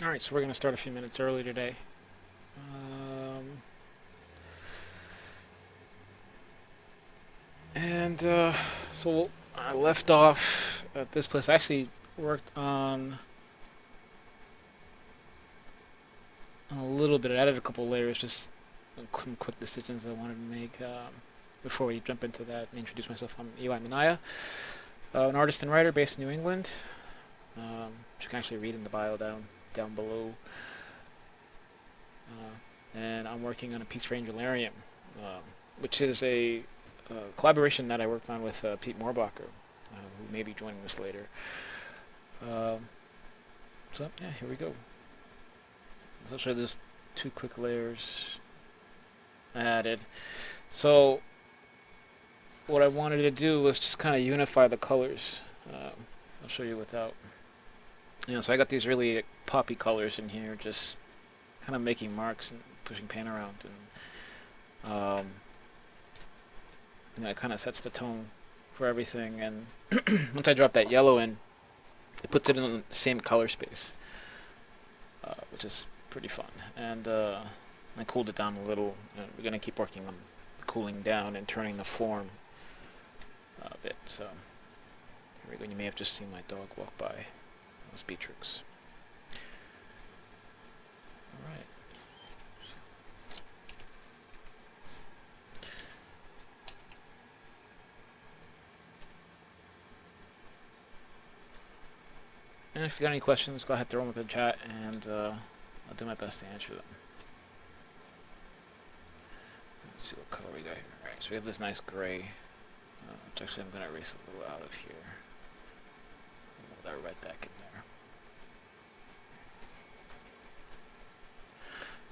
Alright, so we're going to start a few minutes early today. Um, so I left off at this place. I actually worked on a little bit. I added a couple layers, just some quick decisions I wanted to make before we jump into that and introduce myself. I'm Eli Minaya, an artist and writer based in New England. Which you can actually read in the bio down below. And I'm working on a piece for Angelarium, um, which is a collaboration that I worked on with Pete Moorbacher, who may be joining us later. Um, so yeah, here we go. So I'll show you those two quick layers I added. So what I wanted to do was just kind of unify the colors. I'll show you without. So I got these really poppy colors in here, just kind of making marks and pushing paint around, and it kind of sets the tone for everything. And once I drop that yellow in, it puts it in the same color space, which is pretty fun. And I cooled it down a little. We're gonna keep working on cooling down and turning the form a bit. So here we go. You may have just seen my dog walk by. That's Beatrix. All right. And if you got any questions, go ahead, throw them up in the chat, and I'll do my best to answer them. Let's see what color we got here. All right, so we have this nice gray, which actually I'm going to erase a little out of here. Move that red back in there.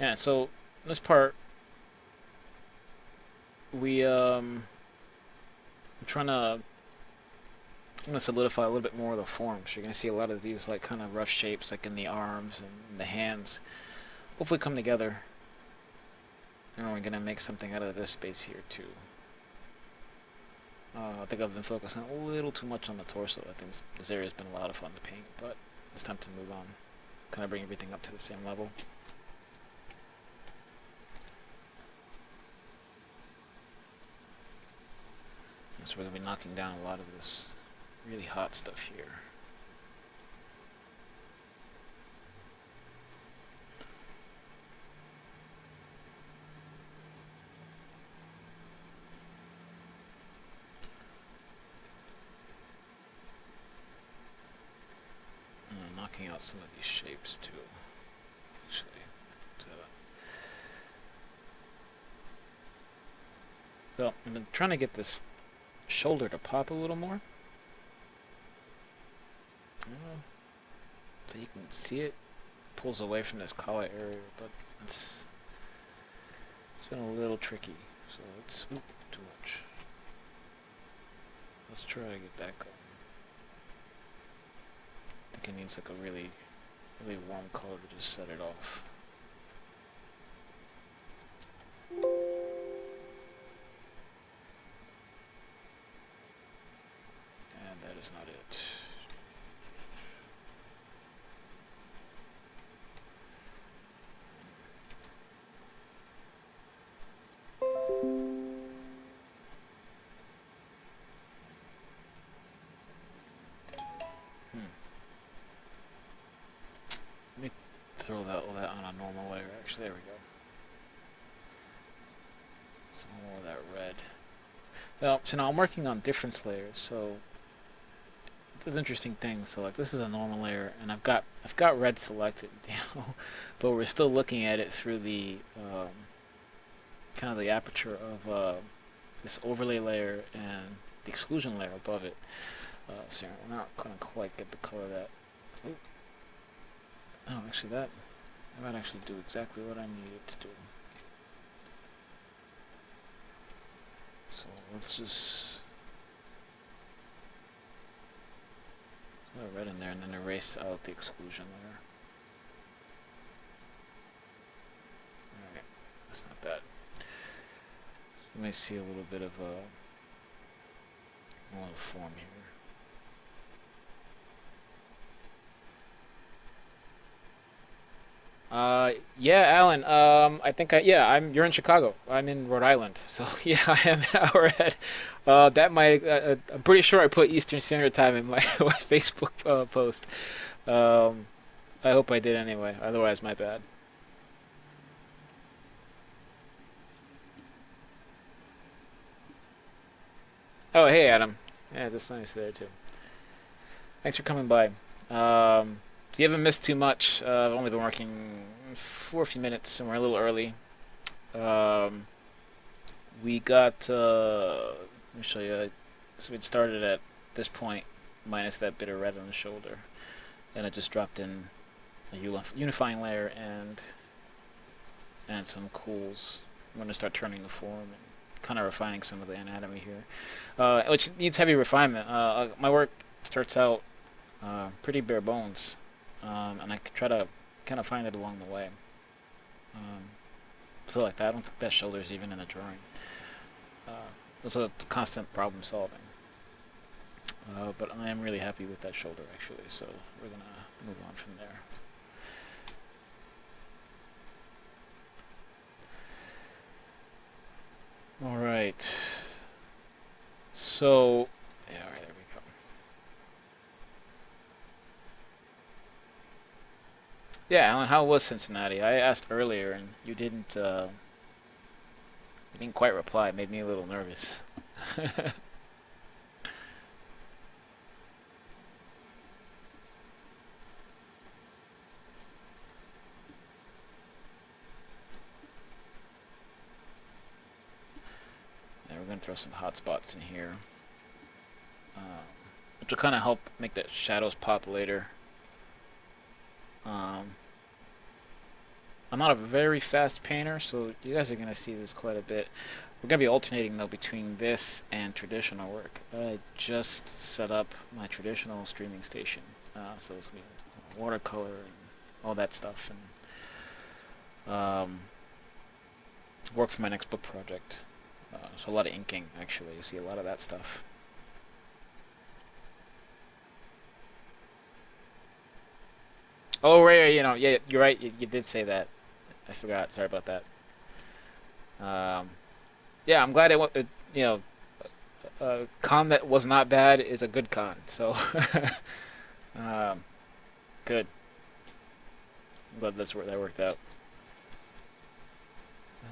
Yeah, so this part, I'm gonna solidify a little bit more of the form. So you're gonna see a lot of these like kind of rough shapes, like in the arms and the hands, hopefully come together. And we're gonna make something out of this space here too. I think I've been focusing a little too much on the torso. I think this area's been a lot of fun to paint, but it's time to move on. Kind of bring everything up to the same level. So we're gonna be knocking down a lot of this really hot stuff here. And knocking out some of these shapes too, actually. So I've been trying to get this shoulder to pop a little more. So you can see it pulls away from this collar area, but it's been a little tricky. So let's too much. Let's try to get that going. I think it needs like a really warm color to just set it off. And that is not it. Let me throw all that on a normal layer. Actually, there we go. Some more of that red. Well, so now I'm working on difference layers, so there's interesting things. So like this is a normal layer, and I've got red selected, but we're still looking at it through the kind of the aperture of this overlay layer and the exclusion layer above it. So we're not gonna quite get the color that. Oh, actually that might actually do exactly what I need it to do. So let's just put a red in there and then erase out the exclusion layer. Alright, that's not bad. You may see a little bit of a more form here. Yeah, Alan. I think you're in Chicago. I'm in Rhode Island. So yeah, I am an hour ahead. That might. I'm pretty sure I put Eastern Standard Time in my, my Facebook post. Um, I hope I did anyway. Otherwise, my bad. Oh, hey, Adam. Yeah, the sun is there too. Thanks for coming by. So you haven't missed too much. I've only been working for a few minutes, and we're a little early. Um, we got. Let me show you. So we'd started at this point, minus that bit of red on the shoulder, and I just dropped in a unifying layer and some cools. I'm going to start turning the form and kind of refining some of the anatomy here, which needs heavy refinement. My work starts out pretty bare bones, and I try to kind of find it along the way. Um, so like that, I don't think that shoulder's even in the drawing. Uh, it's a constant problem solving. But I am really happy with that shoulder actually, so we're gonna move on from there. All right. So, yeah, all right, there we go. Yeah, Alan, how was Cincinnati? I asked earlier, and you didn't quite reply. It made me a little nervous. And we're gonna throw some hot spots in here, um, which will kind of help make the shadows pop later. Um, I'm not a very fast painter, so you guys are gonna see this quite a bit. We're gonna be alternating though between this and traditional work. I just set up my traditional streaming station, so it's gonna be watercolor and all that stuff, and work for my next book project. So a lot of inking, actually. You see a lot of that stuff. Oh, right, yeah, you're right. You did say that. I forgot. Sorry about that. Um, yeah, I'm glad con that was not bad is a good con. So, um, good. I'm glad that worked out. Um,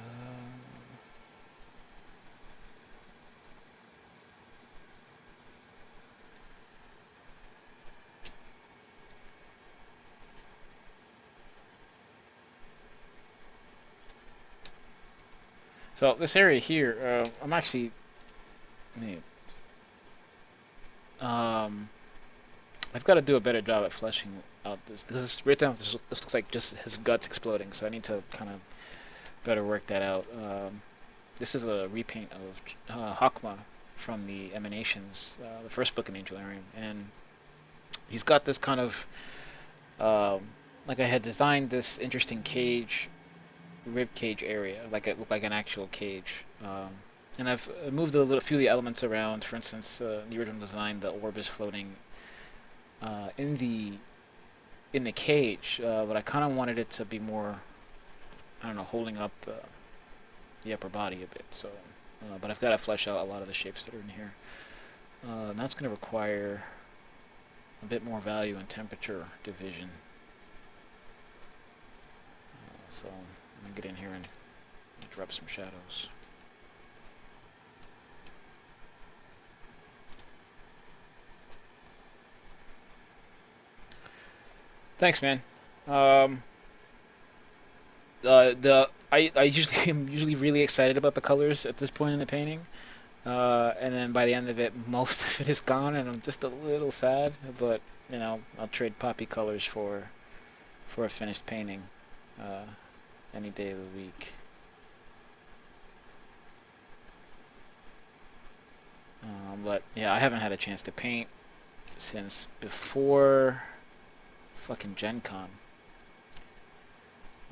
so this area here, I'm actually, I mean, um, I've got to do a better job at fleshing out this because right now this looks like just his guts exploding. So I need to kind of better work that out. This is a repaint of Hakma from the Emanations, the first book in Angelarium, and he's got this kind of um, like I had designed this interesting cage, rib cage area, like it looked like an actual cage. And I've moved a few of the elements around. For instance, in the original design, the orb is floating in the cage, but I kind of wanted it to be more, I don't know, holding up the upper body a bit. So, but I've got to flesh out a lot of the shapes that are in here. And that's going to require a bit more value and temperature division. So I'm going to get in here and drop some shadows. Thanks, man. Um, I usually am usually really excited about the colors at this point in the painting, and then by the end of it, most of it is gone, and I'm just a little sad. But I'll trade poppy colors for a finished painting uh, any day of the week. But yeah, I haven't had a chance to paint since before fucking Gen Con.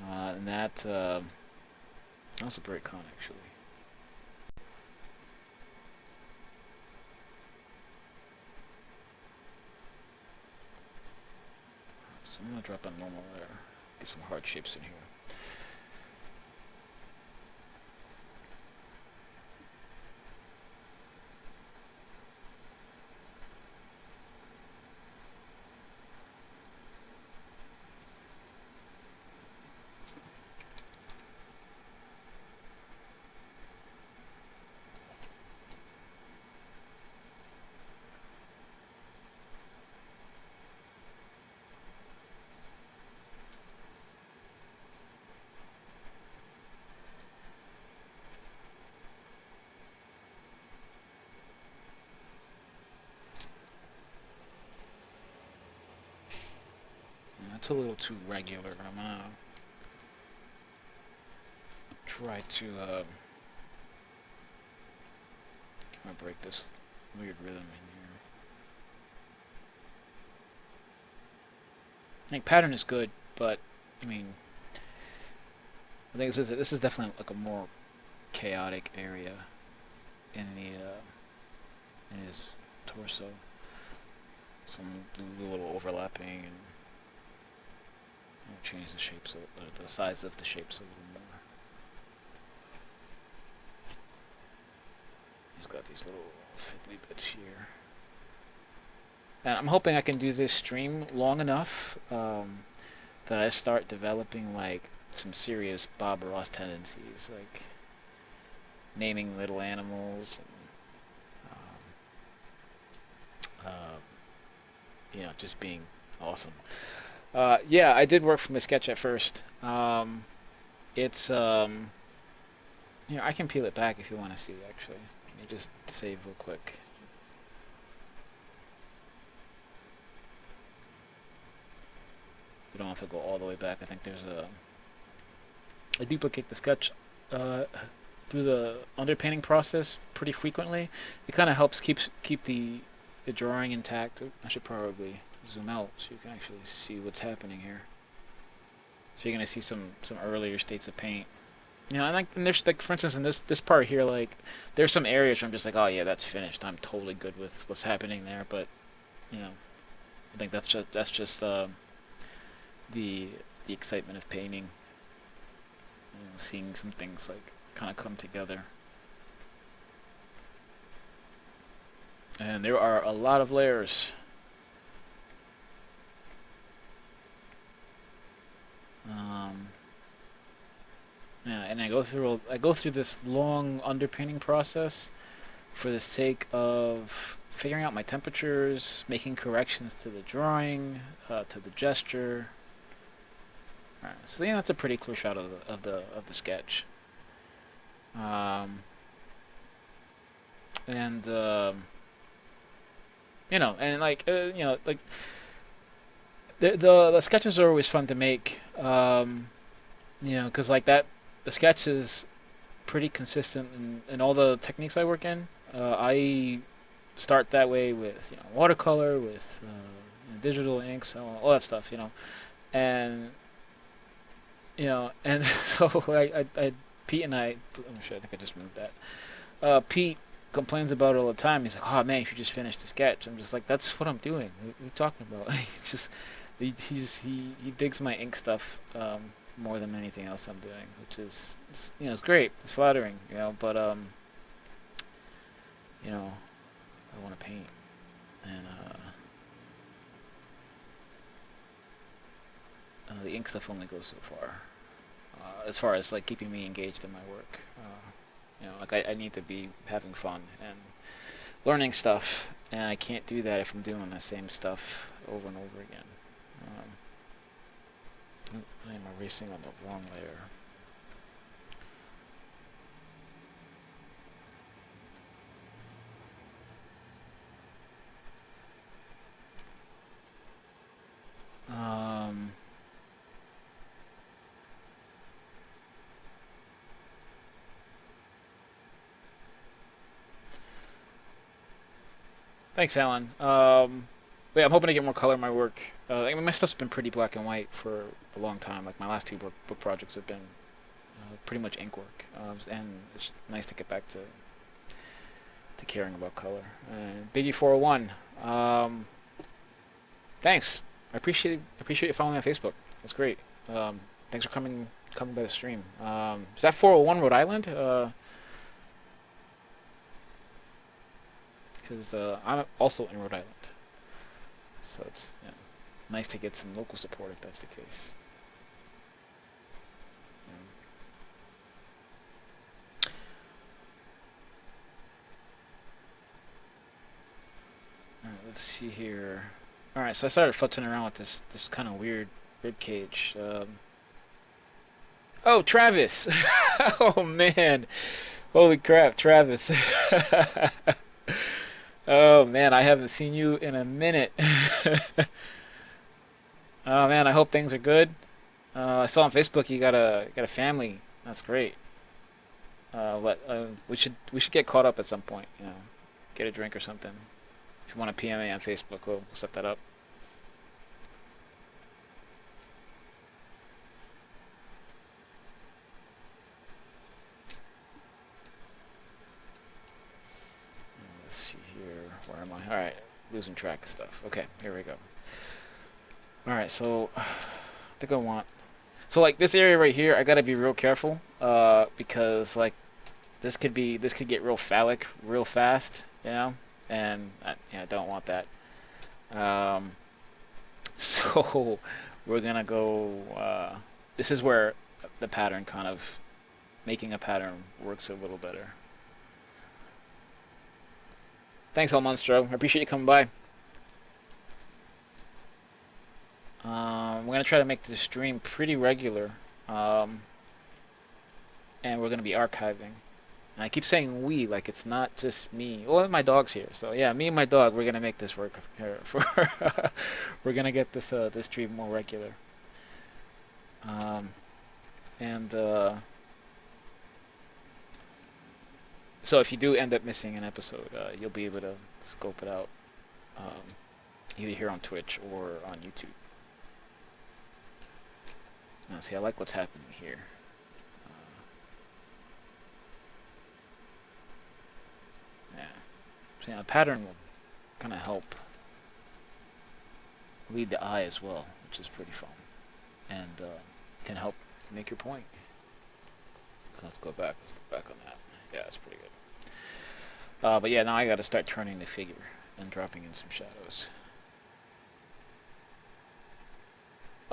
And that was a great con actually. So I'm gonna drop a normal there. Get some hard shapes in here. That's a little too regular. Try to break this weird rhythm in here. I think pattern is good, but I mean, I think this is definitely like a more chaotic area in the in his torso. Some do a little overlapping and change the shapes, the size of the shapes a little more. He's got these little fiddly bits here. And I'm hoping I can do this stream long enough that I start developing like some serious Bob Ross tendencies, like naming little animals, and, just being awesome. Yeah, I did work from a sketch at first. It's I can peel it back if you want to see. Actually, let me just save real quick. You don't have to go all the way back. I think there's I duplicate the sketch through the underpainting process pretty frequently. It kind of helps keep the drawing intact. I should probably zoom out so you can actually see what's happening here. So you're gonna see some earlier states of paint. And there's like, for instance, in this part here, like there's some areas where I'm just like, oh yeah, that's finished. I'm totally good with what's happening there. But I think that's just the excitement of painting. Seeing some things like kind of come together. And there are a lot of layers. Yeah, and I go through this long underpainting process for the sake of figuring out my temperatures, making corrections to the drawing, to the gesture. All right, so that's a pretty clear shot of the sketch. And and like like the sketches are always fun to make. Because like that, the sketch is pretty consistent in all the techniques I work in. I start that way with watercolor, with digital inks, all that stuff, and and so I Pete and I, I'm sure I think I just moved that. Pete complains about it all the time. He's like, "Oh man, you should just finish the sketch." I'm just like, "That's what I'm doing. What are you talking about?" He's just he digs my ink stuff more than anything else I'm doing, which is it's great. It's flattering, but I want to paint, and the ink stuff only goes so far. As far as like keeping me engaged in my work, like I need to be having fun and learning stuff, and I can't do that if I'm doing the same stuff over and over again. I am erasing on the wrong layer. Thanks, Alan. But yeah, I'm hoping to get more color in my work. I mean, my stuff's been pretty black and white for a long time. Like my last two book projects have been pretty much ink work, and it's nice to get back to caring about color. Biggie 401. Thanks. I appreciate you following me on Facebook. That's great. Thanks for coming by the stream. Is that 401 Rhode Island? Because I'm also in Rhode Island, so it's nice to get some local support if that's the case. All right, let's see here. All right, so I started futzing around with this kind of weird rib cage. Oh, Travis! Oh man! Holy crap, Travis! Oh man, I haven't seen you in a minute. Oh man, I hope things are good. I saw on Facebook you got a family. That's great. We should get caught up at some point. Get a drink or something. If you want to PM me on Facebook, we'll set that up. Let's see here. Where am I? All right, losing track of stuff. Okay, here we go. All right, so I think I want. So like this area right here, I gotta be real careful, because like this could get real phallic real fast, and I don't want that. Um, so we're gonna go. This is where the pattern kind of making a pattern works a little better. Thanks, El Monstro. I appreciate you coming by. We're gonna try to make this stream pretty regular, um, and we're gonna be archiving. And I keep saying we, like it's not just me. Well, my dog's here, so yeah, me and my dog, we're gonna make this work here. We're gonna get this stream more regular. Um, and so if you do end up missing an episode, you'll be able to scope it out, um, either here on Twitch or on YouTube. Now, see, I like what's happening here. Yeah. So, a pattern will kind of help lead the eye as well, which is pretty fun, and can help make your point. So let's go back. Let's look back on that. Yeah, that's pretty good. But yeah, now I got to start turning the figure and dropping in some shadows.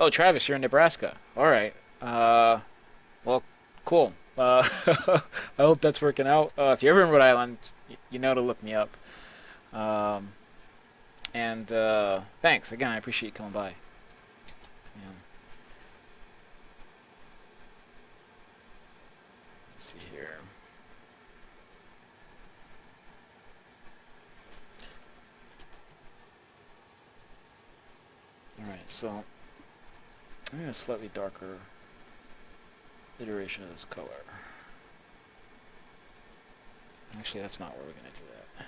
Oh, Travis, you're in Nebraska. All right. Well, cool. I hope that's working out. If you're ever in Rhode Island, you know to look me up. Um, and thanks again. I appreciate you coming by. Yeah. Let's see here. All right, so I'm in a slightly darker iteration of this color. Actually, that's not where we're gonna do that.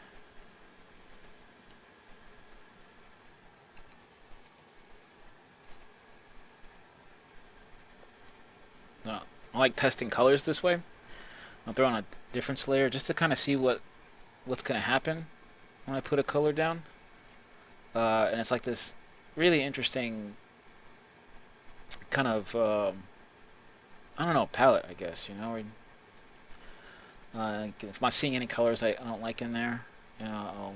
No, I like testing colors this way. I'll throw on a difference layer just to kind of see what's gonna happen when I put a color down. And it's like this really interesting kind of I don't know, palette, I guess. If I'm not seeing any colors I don't like in there, I'll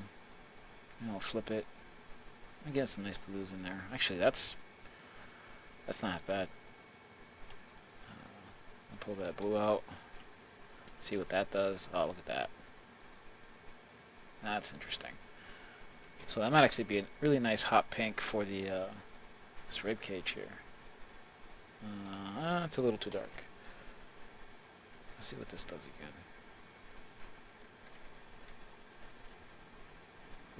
flip it. I get some nice blues in there. Actually, that's not bad. I'll pull that blue out. See what that does. Oh, look at that. That's interesting. So that might actually be a really nice hot pink for the this rib cage here. It's a little too dark. Let's see what this does again.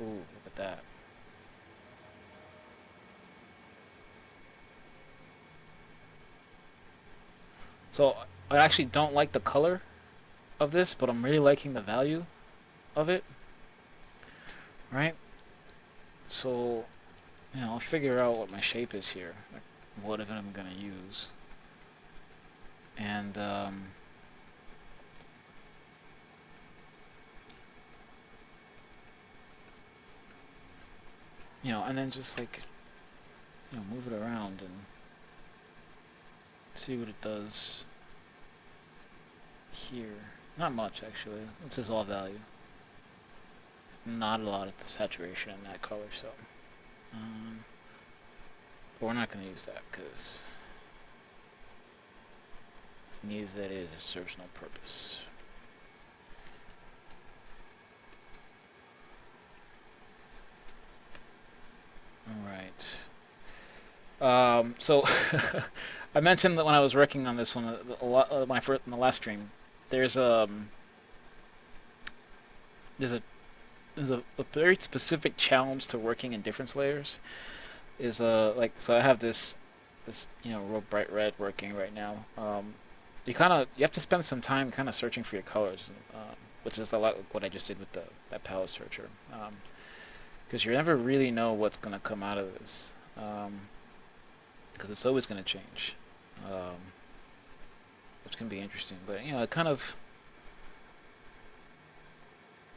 Ooh, look at that. So I actually don't like the color of this, but I'm really liking the value of it. Right? So, I'll figure out what my shape is here, like what of it I'm gonna use, and and then just like move it around and See what it does here. Not much actually. It's just all value. Not a lot of saturation in that color, so. Um, but we're not going to use that because as neat as that is, it serves no purpose. Alright. So I mentioned that when I was working on this one, a lot, my first in the last stream, there's there's a a very specific challenge to working in difference layers. Is like so I have this real bright red working right now. You have to spend some time kind of searching for your colors, which is a lot like what I just did with the that palette searcher. Because you never really know what's gonna come out of this. Because it's always gonna change, um, which can be interesting. But it kind of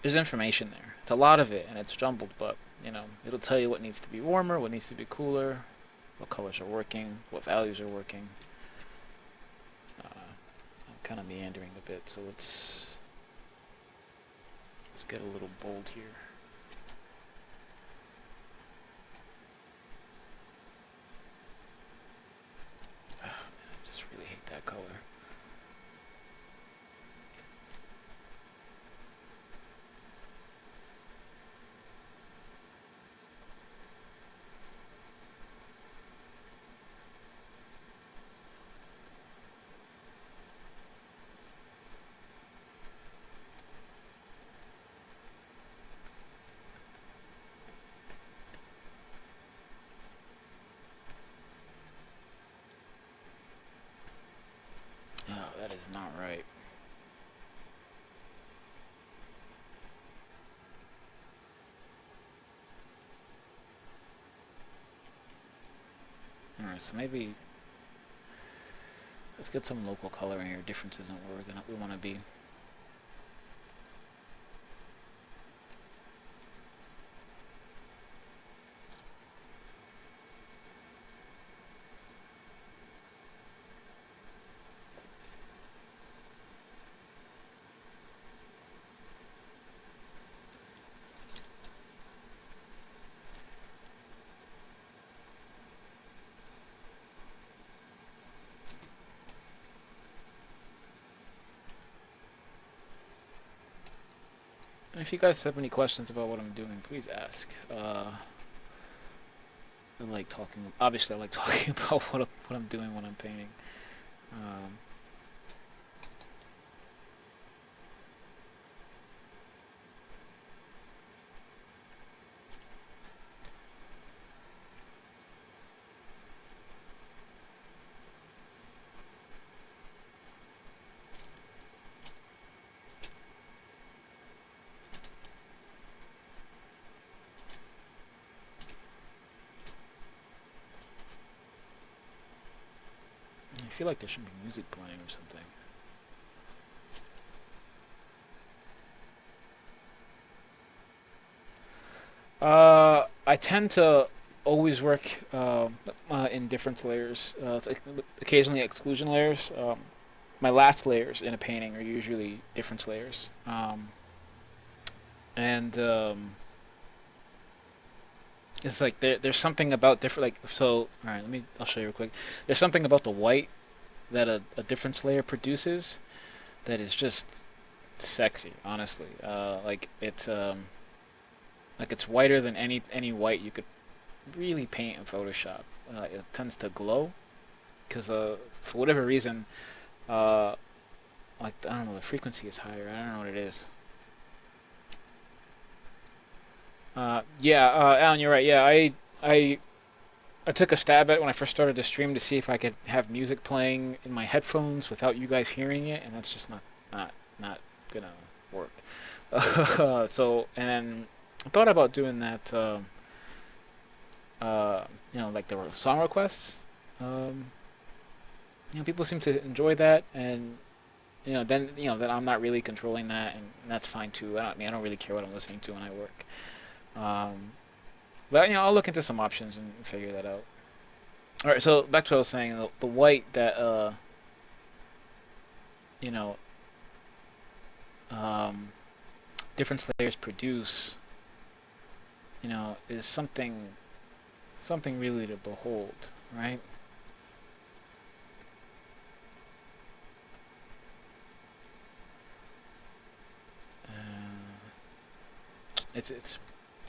there's information there. It's a lot of it, and it's jumbled, but it'll tell you what needs to be warmer, what needs to be cooler, what colors are working, what values are working. I'm kind of meandering a bit, so let's get a little bold here. Oh, man, I just really hate that color. Oh, that is not right. Alright, so maybe let's get some local color in here. Difference isn't where we want to be. And if you guys have any questions about what I'm doing, please ask. I like talking. Obviously, I like talking about what I'm doing when I'm painting. Um, I feel like there should be music playing or something. I tend to always work in different layers, occasionally exclusion layers. My last layers in a painting are usually difference layers, and it's like there's something about different like so. All right, I'll show you real quick. There's something about the white that a difference layer produces that is just sexy, honestly. Like it's whiter than any white you could really paint in Photoshop. It tends to glow because for whatever reason, uh, like I don't know, the frequency is higher. I don't know what it is. Yeah, Alan, you're right. Yeah, I I took a stab at it when I first started to stream to see if I could have music playing in my headphones without you guys hearing it, and that's just not gonna work. So and then I thought about doing that. Like there were song requests. Um, People seem to enjoy that, and then I'm not really controlling that, and that's fine too. I don't really care what I'm listening to when I work. But I'll look into some options and figure that out. All right, so back to what I was saying, the white that you know, um, different layers produce, is something really to behold, right? Uh, it's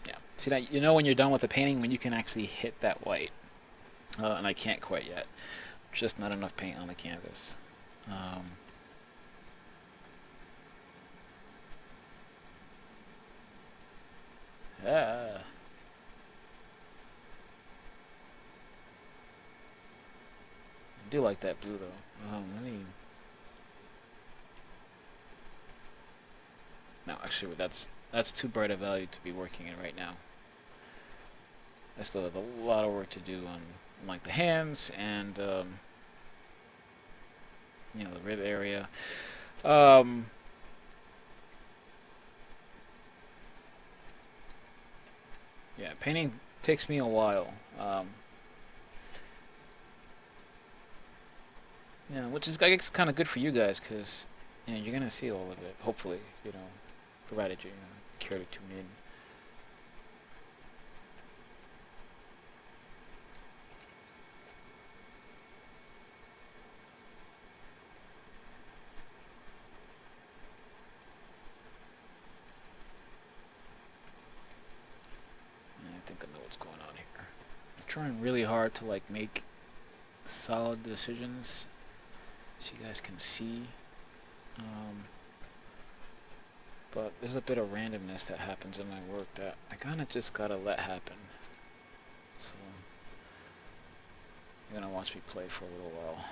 yeah. See that when you're done with the painting when you can actually hit that white, and I can't quite yet. Just not enough paint on the canvas. Um, I do like that blue though. Let me. No, actually, that's too bright a value to be working in right now. I still have a lot of work to do on like the hands and the rib area. Um, yeah, painting takes me a while. Which is I guess kind of good for you guys because you're gonna see all of it. Hopefully, provided you care to tune in. I think I know what's going on here. I'm trying really hard to like make solid decisions so you guys can see. Um, but there's a bit of randomness that happens in my work that I kind of just gotta let happen. So you're gonna watch me play for a little while.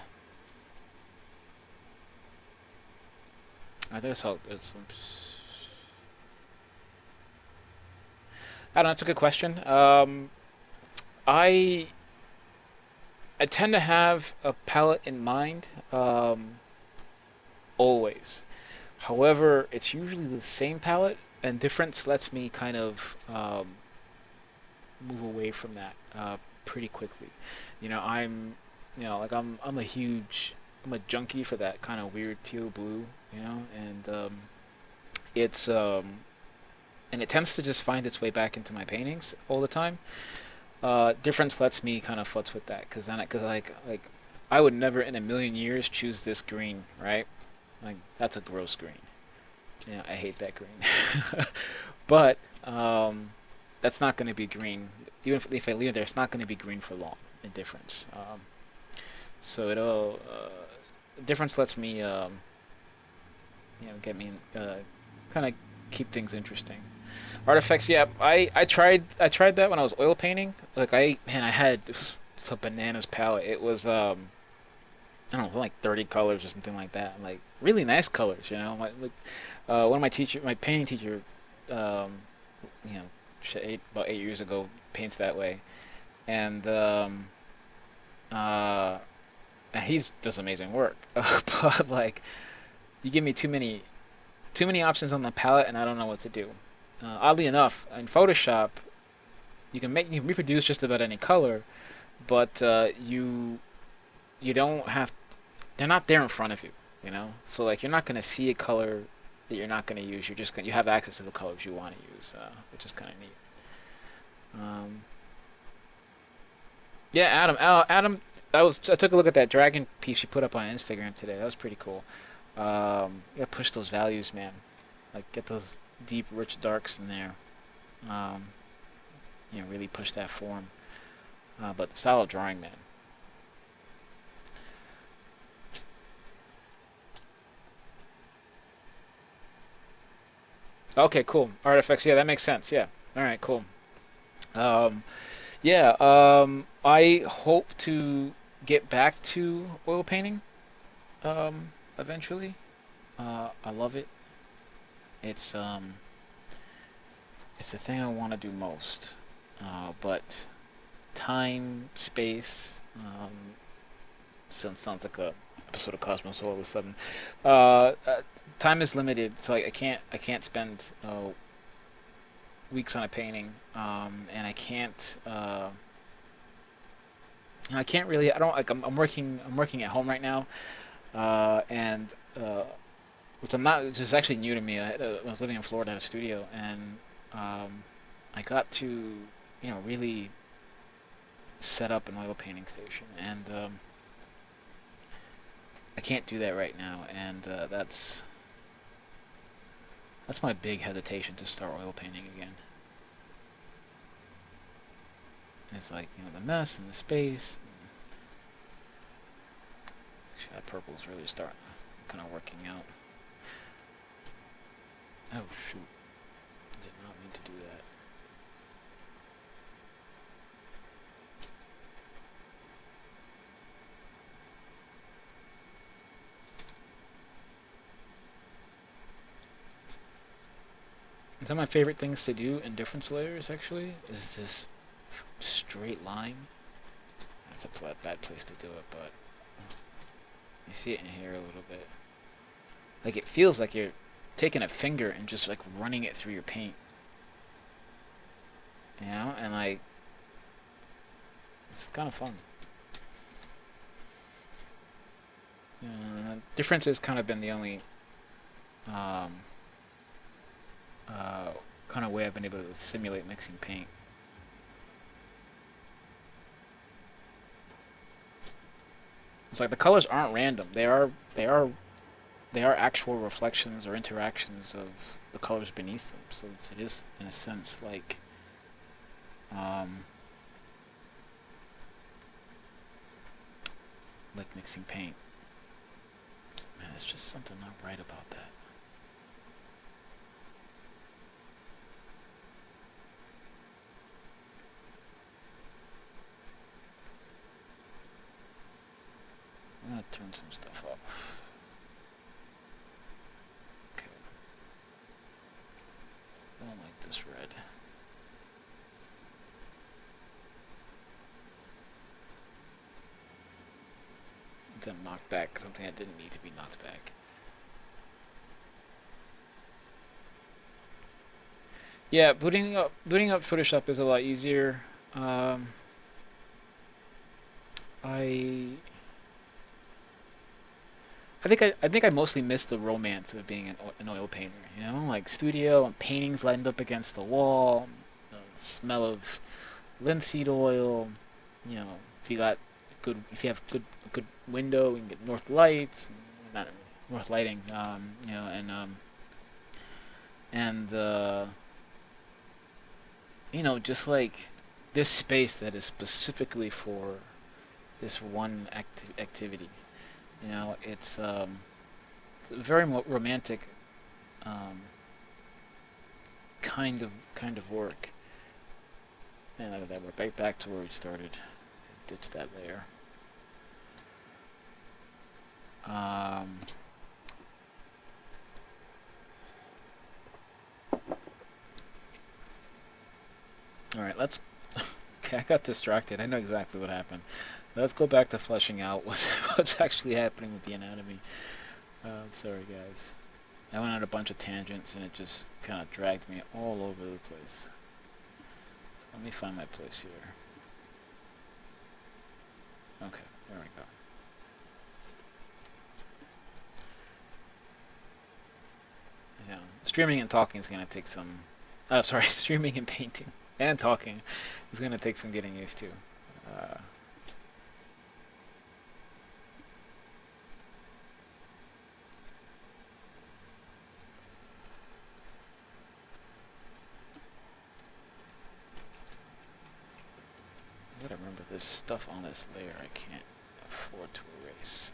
I guess I'll. I don't know. It's a good question. I I tend to have a palette in mind, always. However, it's usually the same palette, and difference lets me kind of move away from that pretty quickly. I'm, like I'm a junkie for that kind of weird teal blue, and it's and it tends to just find its way back into my paintings all the time. Difference lets me kind of futz with that because like I would never in a million years choose this green, right? Like that's a gross green. I hate that green. But that's not going to be green. Even if I leave it there, it's not going to be green for long. In difference. So it'll difference lets me get me kind of keep things interesting. Artifacts, yeah. I tried that when I was oil painting. Like I had this a bananas palette. It was I don't know, like 30 colors or something like that. Like really nice colors, one of my painting teacher, um, you know, about 8 years ago, paints that way, and uh, and he does amazing work. But like, you give me too many options on the palette, and I don't know what to do. Oddly enough, in Photoshop, you can reproduce just about any color, but you don't have they're not there in front of you, So like you're not gonna see a color that you're not gonna use. You have access to the colors you want to use, which is kind of neat. Um, yeah, Adam, I took a look at that dragon piece you put up on Instagram today. That was pretty cool. You gotta push those values, man. Like get those deep, rich darks in there. Um, really push that form. But solid drawing, man. Okay, cool. Artifacts, yeah, that makes sense. Yeah. All right, cool. Um, yeah, I hope to get back to oil painting eventually. I love it. It's um, it's the thing I want to do most. But time, space, sounds like a episode of Cosmos all of a sudden. Time is limited, so I can't spend weeks on a painting, and I can't I can't really. I don't like. I'm working. I'm working at home right now, and which I'm not. Which is actually new to me. When I was living in Florida, I had a studio, and um, I got to, really set up an oil painting station, and I can't do that right now, and that's my big hesitation to start oil painting again. It's like, the mess and the space. Actually, that purple's really starting, kind of working out. Oh shoot! I did not mean to do that. And some of my favorite things to do in difference layers actually is this straight line. That's a bad place to do it, but you see it in here a little bit. Like it feels like you're taking a finger and just like running it through your paint, and like it's kind of fun. Difference has kind of been the only um, uh, kind of way I've been able to simulate mixing paint. It's like the colors aren't random. They are actual reflections or interactions of the colors beneath them. So it is in a sense um, like mixing paint. Man, there's just something not right about that. I'm gonna turn some stuff off. Okay. I don't like this red. Then knocked back something that didn't need to be knocked back. Yeah, booting up Photoshop is a lot easier. Um, I I think I mostly miss the romance of being an oil painter. Like studio and paintings lined up against the wall, the smell of linseed oil. You know, if you have good window, you can get north lights, not north lighting. And just like this space that is specifically for this one activity. It's a very romantic um, kind of work. And out of that, we're back to where we started. Ditch that layer. Um, all right, let's. Okay, I got distracted. I know exactly what happened. Let's go back to fleshing out what's actually happening with the anatomy. Sorry, guys. I went on a bunch of tangents and it just kind of dragged me all over the place. So let me find my place here. Okay, there we go. Yeah, streaming and talking is gonna take some. Oh, sorry, streaming and painting and talking is gonna take some getting used to. Uh, I gotta remember there's stuff on this layer I can't afford to erase.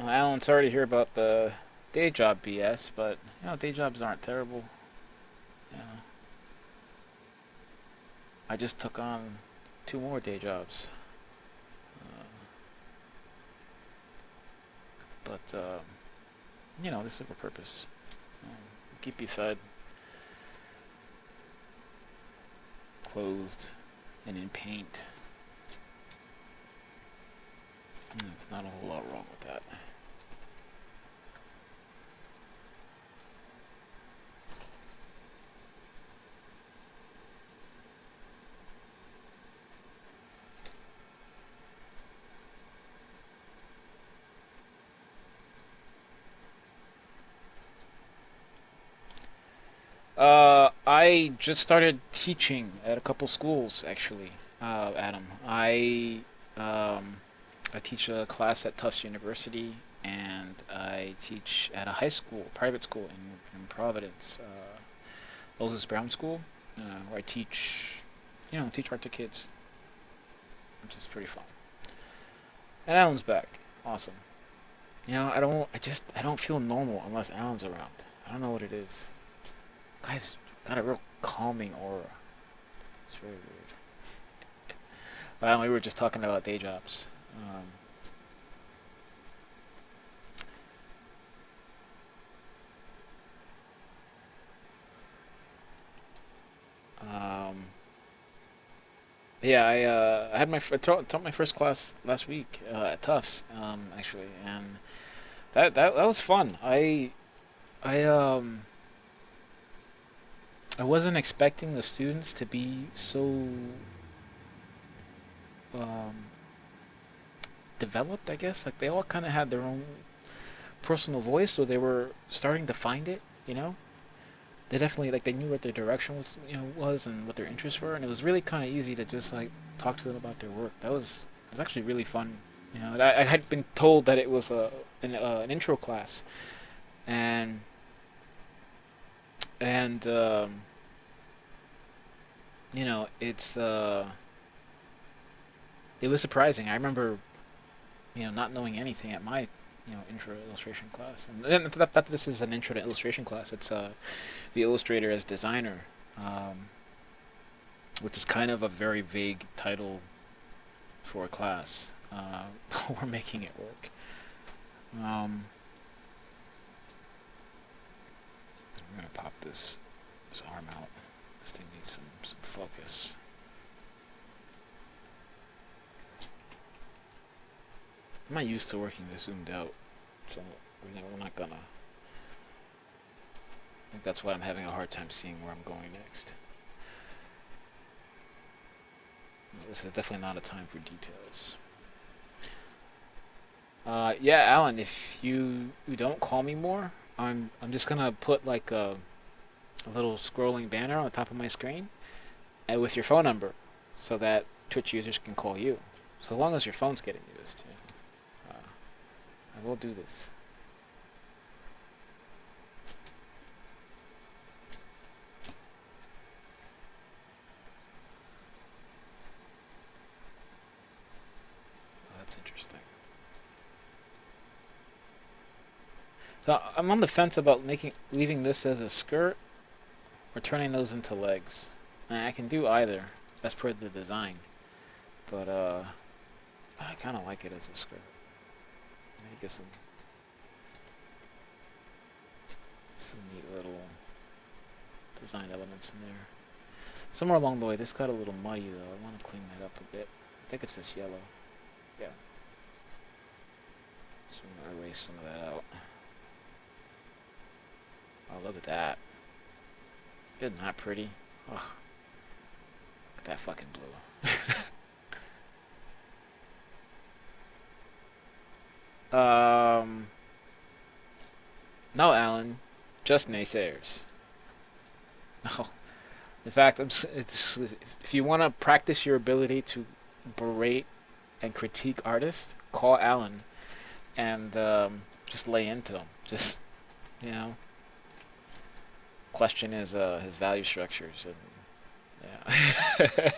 Alan, sorry to hear about the day job BS, but day jobs aren't terrible. Yeah, I just took on 2 more day jobs, uh, but this is for purpose. Um, Keep you fed, clothed, and in paint. There's not a whole lot wrong with that. I just started teaching at a couple schools actually, Adam. Um, I teach a class at Tufts University, and I teach at a high school, private school in Providence, Moses Brown School, where I teach, teach art to kids, which is pretty fun. And Alan's back. Awesome. I don't feel normal unless Alan's around. I don't know what it is. Guy's got a real calming aura. It's very weird. Well, we were just talking about day jobs. Um, yeah, I had taught my first class last week at Tufts, actually, and that was fun. I I wasn't expecting the students to be so um, developed, I guess. Like they all kind of had their own personal voice, so they were starting to find it. You know, they definitely like they knew what their direction was and what their interests were, and it was really kind of easy to just like talk to them about their work. It was actually really fun. I had been told that it was an intro class, and and it's it was surprising. I remember not knowing anything at my intro illustration class, and that this is an intro to illustration class. It's the illustrator as designer, um, which is kind of a very vague title for a class. But we're making it work. Um, I'm gonna pop this arm out. This thing needs some focus. I'm not used to working this zoomed out, so we're not gonna. I think that's why I'm having a hard time seeing where I'm going next. This is definitely not a time for details. Yeah, Alan, if you don't call me more, I'm just gonna put like a little scrolling banner on the top of my screen, and with your phone number, so that Twitch users can call you. So long as your phone's getting used, I will do this. Oh, that's interesting. So I'm on the fence about leaving this as a skirt or turning those into legs. And I can do either, as per the design. But I kind of like it as a skirt. Maybe get some neat little design elements in there. Somewhere along the way, this got a little muddy though. I want to clean that up a bit. I think it's this yellow. Yeah. So I'm gonna erase some of that out. Oh, look at that. Isn't that pretty? Oh, look at that fucking blue. um, no, Alan. Just naysayers. No. In fact, if you want to practice your ability to berate and critique artists, call Alan and just lay into him. Just, you know, question his value structures and yeah.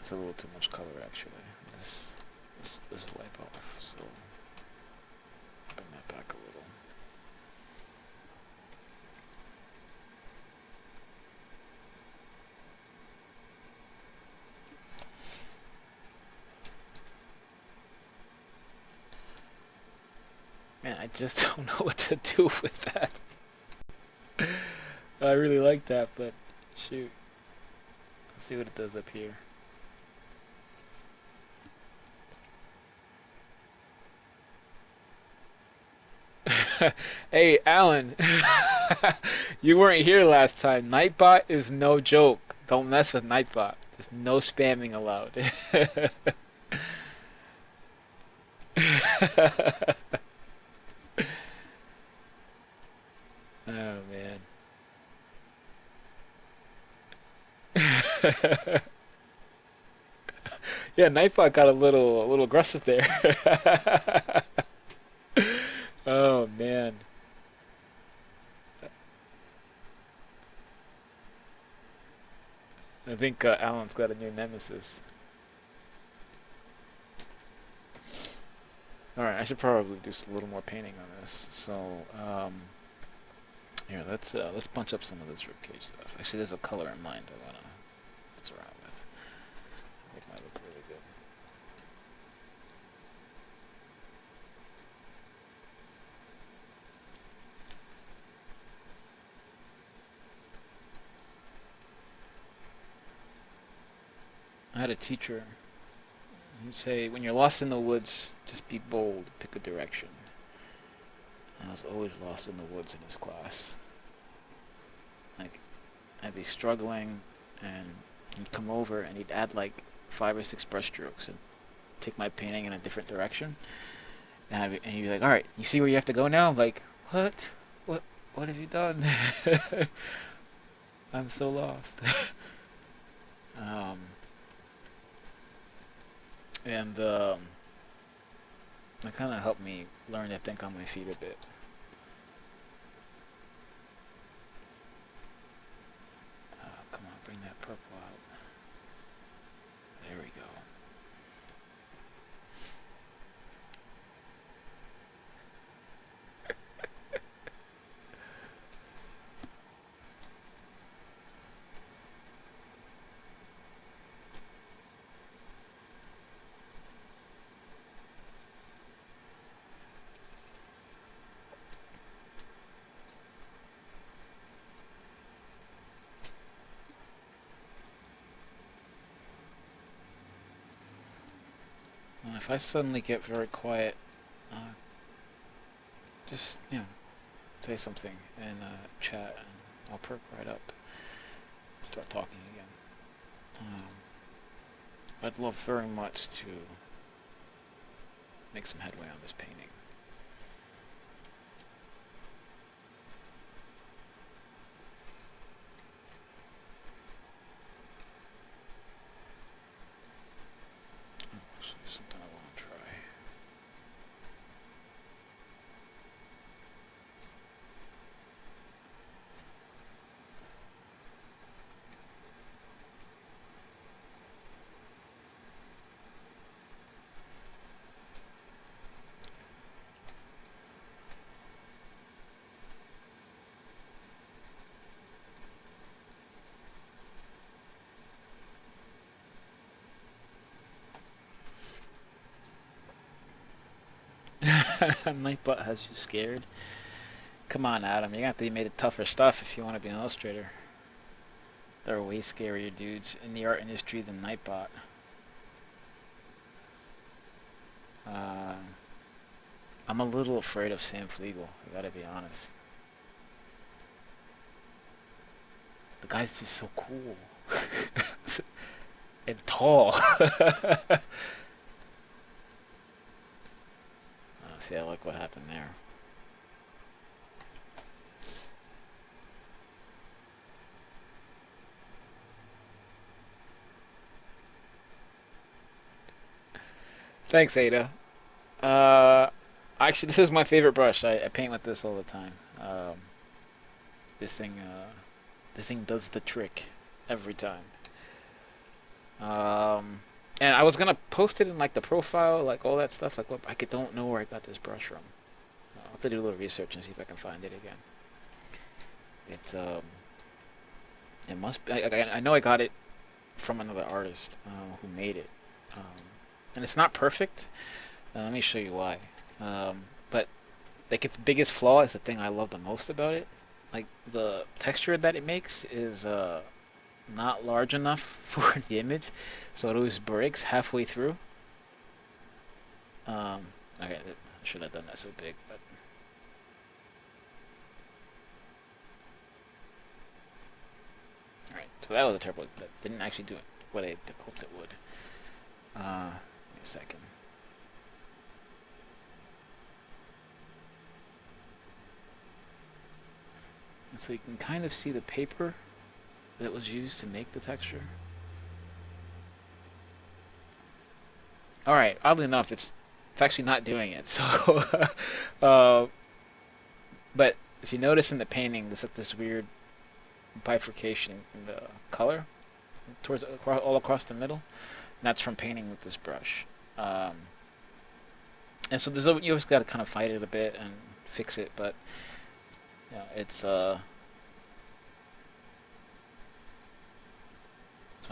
It's a little too much color actually. This wipe off. So bring that back a little. Man, I just don't know what to do with that. I really like that, but shoot. Let's see what it does up here. Hey, Alan, you weren't here last time. Nightbot is no joke. Don't mess with Nightbot. There's no spamming allowed. Yeah, Nightbot got a little aggressive there. Oh man. I think Alan's got a new nemesis. All right, I should probably do a little more painting on this. So, here, let's bunch up some of this ribcage stuff. Actually, there's a color in mind I wanna mess around with. I think might look really good. I had a teacher who'd say, when you're lost in the woods, just be bold, pick a direction. And I was always lost in the woods in his class. Like, I'd be struggling, and he'd come over and he'd add like 5 or 6 brush strokes and take my painting in a different direction. And he'd be like, "All right, you see where you have to go now?" I'm like, "What? What? What have you done?" I'm so lost. um, and That kind of helped me learn to think on my feet a bit. Come on, bring that purple out. There we go. And if I suddenly get very quiet, uh, just say something in chat, and I'll perk right up, start talking again. I'd love very much to make some headway on this painting. Actually, something I want to try. Nightbot has you scared. Come on, Adam. You're gonna have to be made of tougher stuff if you want to be an illustrator. There are way scarier dudes in the art industry than Nightbot. Uh, I'm a little afraid of Sam Flegel. I gotta be honest. The guy's just so cool and tall. See, I like what happened there. Thanks, Ada. Uh, Actually, this is my favorite brush. I paint with this all the time. This thing, this thing does the trick every time. Um, and I was gonna post it in like the profile, like all that stuff. Like, what I don't know where I got this brush from. I'll have to do a little research and see if I can find it again. It must be. I know I got it from another artist who made it, um, and it's not perfect. Let me show you why. But like its biggest flaw is the thing I love the most about it. Like the texture that it makes is not large enough for the image, so it always breaks halfway through. Okay, I should have done that so big, but all right. So that was a terrible. That didn't actually do it what I hoped it would. Give me a second. And so you can kind of see the paper that was used to make the texture. All right. Oddly enough, it's actually not doing it. So, uh, but if you notice in the painting, there's like this weird bifurcation in the color towards all across the middle. And that's from painting with this brush. Um, and so you always got to kind of fight it a bit and fix it, but it's my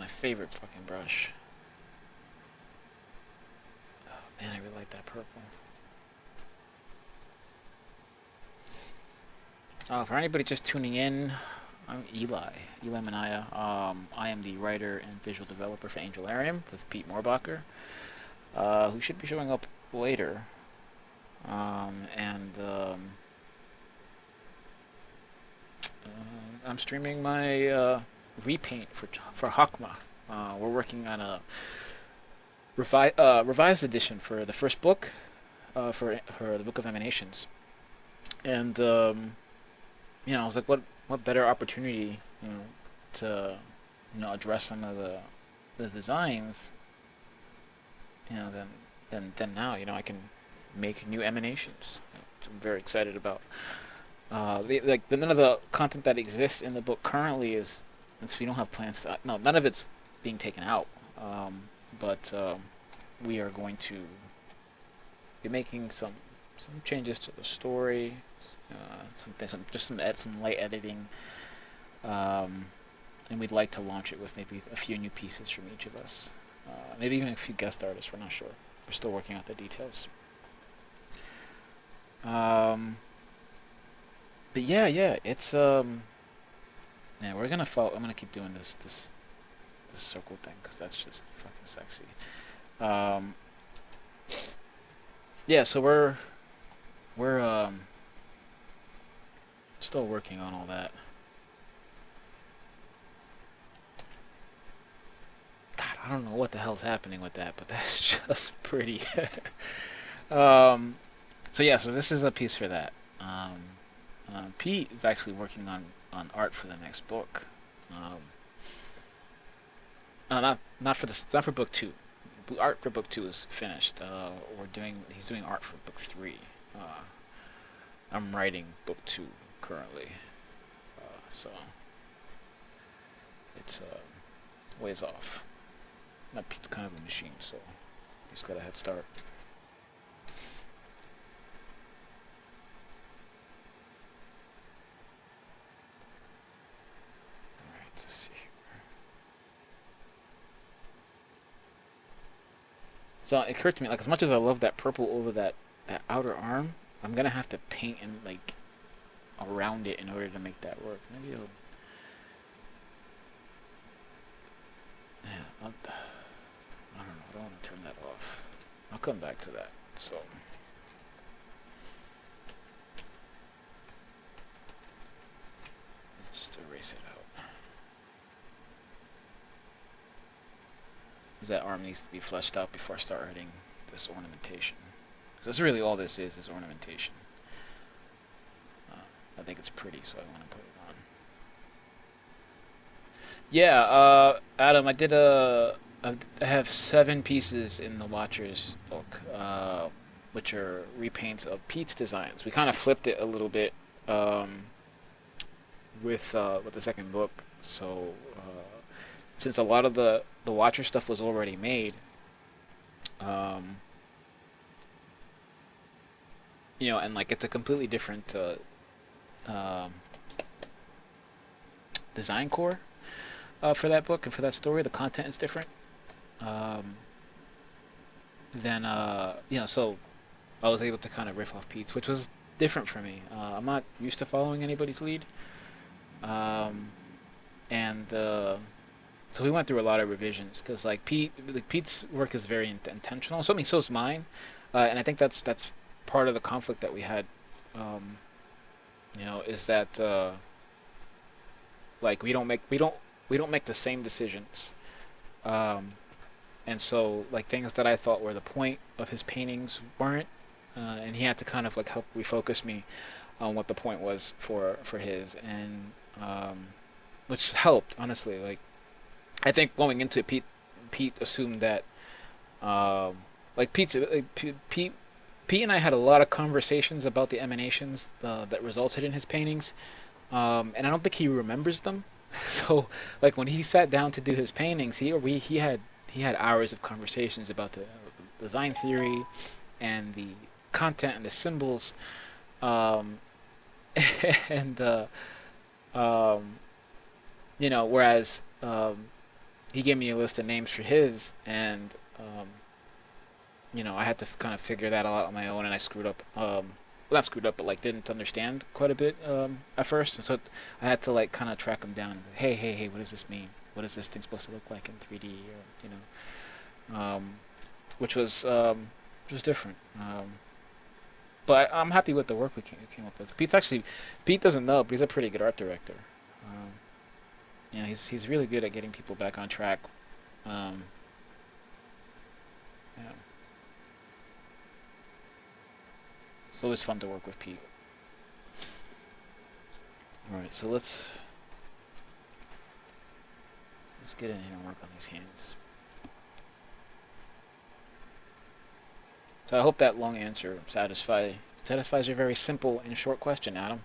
favorite fucking brush. Oh, man, I really like that purple. For anybody just tuning in, I'm Eli Minaya. I am the writer and visual developer for Angelarium with Pete Moorbacher, who should be showing up later. And I'm streaming my repaint for Hakma. We're working on a revised edition for the first book, for the Book of Emanations, and I was like, what better opportunity, to address some of the designs, than now, I can make new emanations, which I'm very excited about. None of the content that exists in the book currently is, and so we don't have plans to. No, none of it's being taken out. But we are going to be making some changes to the story, some light editing, um, and we'd like to launch it with maybe a few new pieces from each of us, maybe even a few guest artists. We're not sure. We're still working out the details. Um, but yeah, it's man, we're gonna follow. I'm gonna keep doing this circle thing because that's just fucking sexy. Um, yeah, so we're still working on all that. God, I don't know what the hell's happening with that, but that's just pretty. um, so yeah, so this is a piece for that. Um, Pete is actually working on art for the next book. Um, not for book two. Art for book two is finished. He's doing art for book three. Uh, I'm writing book two currently, so it's ways off. Now Pete's kind of a machine, so he's got a head start. All right, let's see. So it occurred to me, like, as much as I love that purple over that outer arm, I'm gonna have to paint and like around it in order to make that work. Maybe it'll. Yeah, I don't know. I don't want to turn that off. I'll come back to that. So let's just erase it out. Because that arm needs to be fleshed out before I start writing this ornamentation. That's really all this is ornamentation. I think it's pretty, so I want to put it on. Yeah, Adam, I have 7 pieces in the Watchers book, which are repaints of Pete's designs. We kind of flipped it a little bit, um, with the second book. So since a lot of the Watcher stuff was already made, um, and like it's a completely different um, design core for that book and for that story. The content is different. Um, then so I was able to kind of riff off Pete's, which was different for me. I'm not used to following anybody's lead, um, and so we went through a lot of revisions because Pete's work is very intentional. So I mean, so is mine, and I think that's part of the conflict that we had. Um, is that like we don't make the same decisions. Um, and so like things that I thought were the point of his paintings weren't, and he had to kind of like help refocus me on what the point was for his, and which helped honestly. Like I think going into it, Pete assumed that um, like Pete and I had a lot of conversations about the emanations that resulted in his paintings, and I don't think he remembers them. So, like when he sat down to do his paintings, he had hours of conversations about the design theory and the content and the symbols, um, and um, whereas he gave me a list of names for his, and I had to kind of figure that out on my own, and I screwed up. Well, not screwed up, but like didn't understand quite a bit at first, and so I had to like kind of track him down. And, hey, hey, hey, what does this mean? What is this thing supposed to look like in 3D? Or, which was different. But I'm happy with the work we came up with. Pete doesn't know, but he's a pretty good art director. Um, he's really good at getting people back on track. Um, yeah. It's always fun to work with Pete. All right, so let's get in here and work on these hands. So I hope that long answer satisfies your very simple and short question, Adam.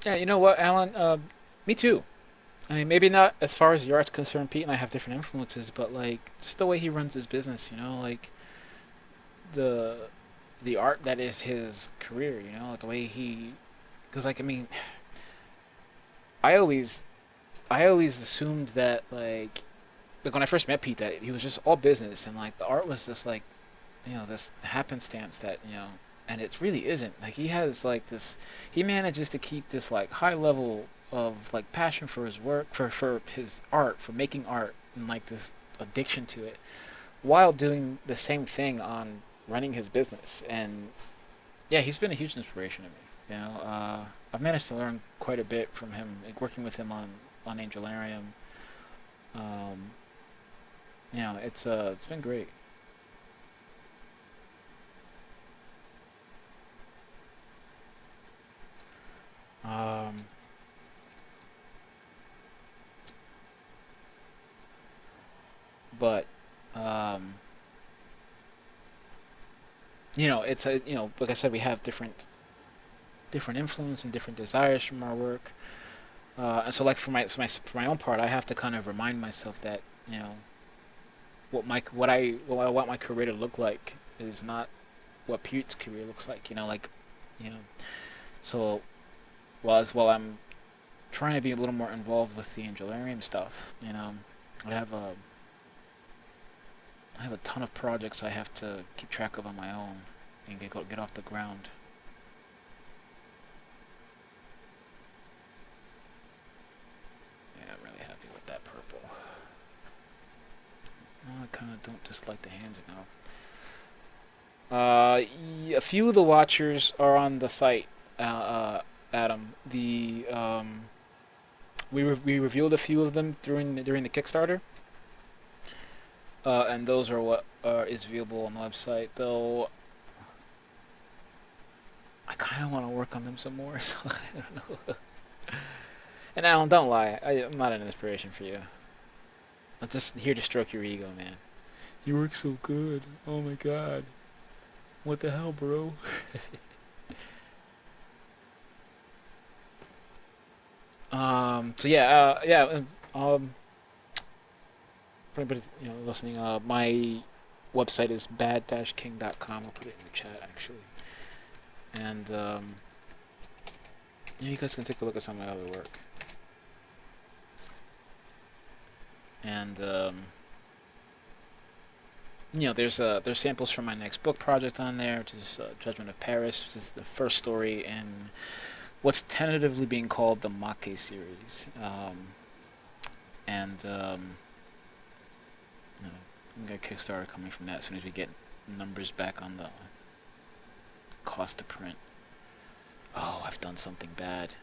Yeah, you know what, Alan? Me too. I mean, maybe not as far as the art's concerned. Pete and I have different influences, but like just the way he runs his business, like the the art that is his career, like the way because like I mean, I always I always assumed that like when I first met Pete that he was just all business and like the art was just like this happenstance that and it really isn't. Like he has like this, he manages to keep this like high level of like passion for his work, for his art, for making art, and like this addiction to it, while doing the same thing on running his business. And yeah, he's been a huge inspiration to me. I've managed to learn quite a bit from him, like working with him on Angelarium. Um, it's been great. Um, but um, it's a like I said, we have different influence and different desires from our work. And so like for my own part, I have to kind of remind myself that you know what I want my career to look like is not what Pete's career looks like. You know. So while I'm trying to be a little more involved with the Angelarium stuff, I have a I have a ton of projects I have to keep track of on my own and get off the ground. Yeah, I'm really happy with that purple. No, I kind of don't dislike the hands now. A few of the watchers are on the site, Adam. We revealed a few of them during the Kickstarter, and those are what is viewable on the website. Though I kind of want to work on them some more, so I don't know. And Alan, don't lie. I'm not an inspiration for you. I'm just here to stroke your ego, man. You work so good. Oh my god. What the hell, bro? So for anybody listening, my website is bad-king.com. I'll put it in the chat actually, and you guys can take a look at some of my other work. And there's samples from my next book project on there, which is Judgment of Paris, which is the first story in what's tentatively being called the Make series. And we got a Kickstarter coming from that as soon as we get numbers back on the cost to print. Oh, I've done something bad.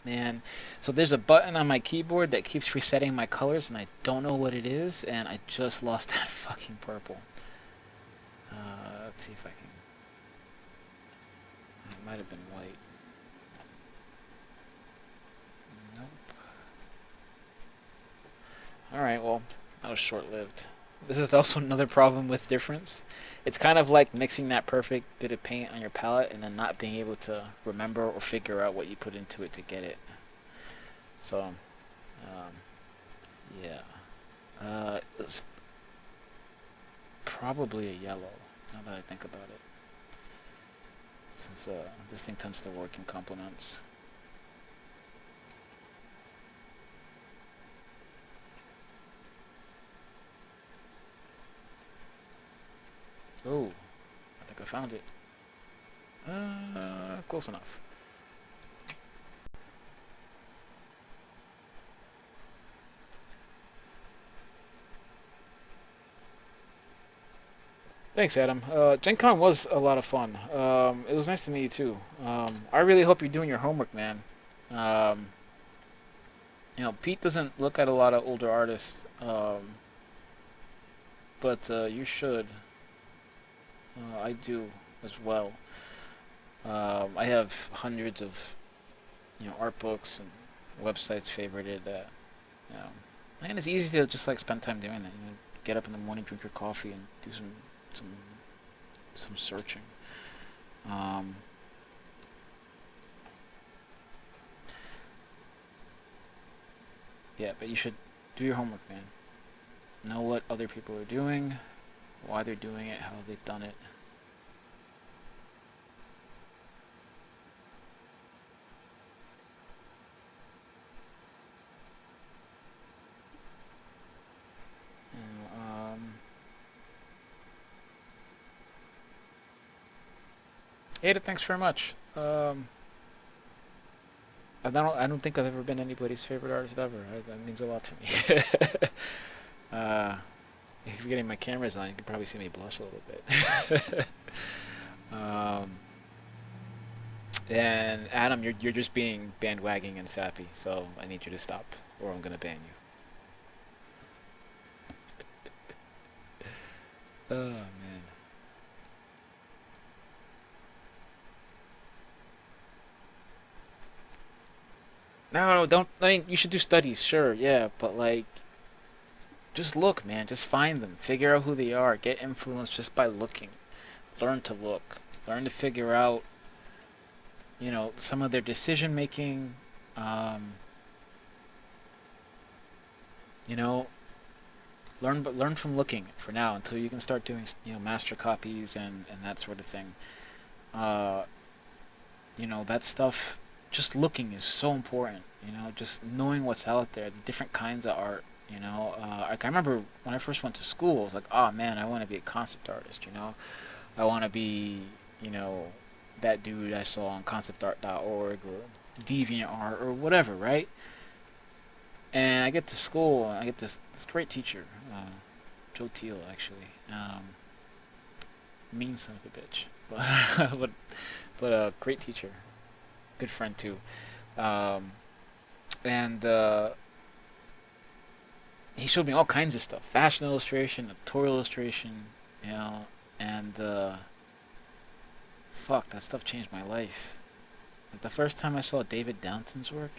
Man, so there's a button on my keyboard that keeps resetting my colors, and I don't know what it is, and I just lost that fucking purple. Let's see if I can. It might have been white. Nope. Alright, well, that was short-lived. This is also another problem with difference. It's kind of like mixing that perfect bit of paint on your palette and then not being able to remember or figure out what you put into it to get it. So, yeah. It's probably a yellow, now that I think about it. Since this thing tends to work in complements. Oh, I think I found it. Close enough. Thanks, Adam. Gen Con was a lot of fun. It was nice to meet you too. I really hope you're doing your homework, man. Um, Pete doesn't look at a lot of older artists, but you should. I do as well. I have hundreds of art books and websites favorited that. You know, and it's easy to just like spend time doing that. Get up in the morning, drink your coffee, and do some some searching. Um, yeah, but you should do your homework, man. Know what other people are doing, why they're doing it, how they've done it. You know, Ada, thanks very much. I don't think I've ever been anybody's favorite artist ever. That means a lot to me. uh, if you're getting my cameras on, you can probably see me blush a little bit. um, and Adam, you're just being bandwagging and sappy, so I need you to stop, or I'm gonna ban you. Oh man. No, don't. I mean, you should do studies, sure, yeah, but like, just look, man. Just find them. Figure out who they are. Get influenced just by looking. Learn to look. Learn to figure out, some of their decision making. Um, you know, learn from looking for now until you can start doing, master copies and that sort of thing. Uh, that stuff. Just looking is so important. Just knowing what's out there, the different kinds of art. Like I remember when I first went to school, I was like, oh man, I want to be a concept artist. I want to be, you know, that dude I saw on conceptart.org or DeviantArt or whatever, right? And I get to school and I get this great teacher, Joe Teal actually, mean son of a bitch, but but a great teacher, good friend too, um, and he showed me all kinds of stuff, fashion illustration, editorial illustration, you know, and fuck, that stuff changed my life. Like the first time I saw David Downton's work,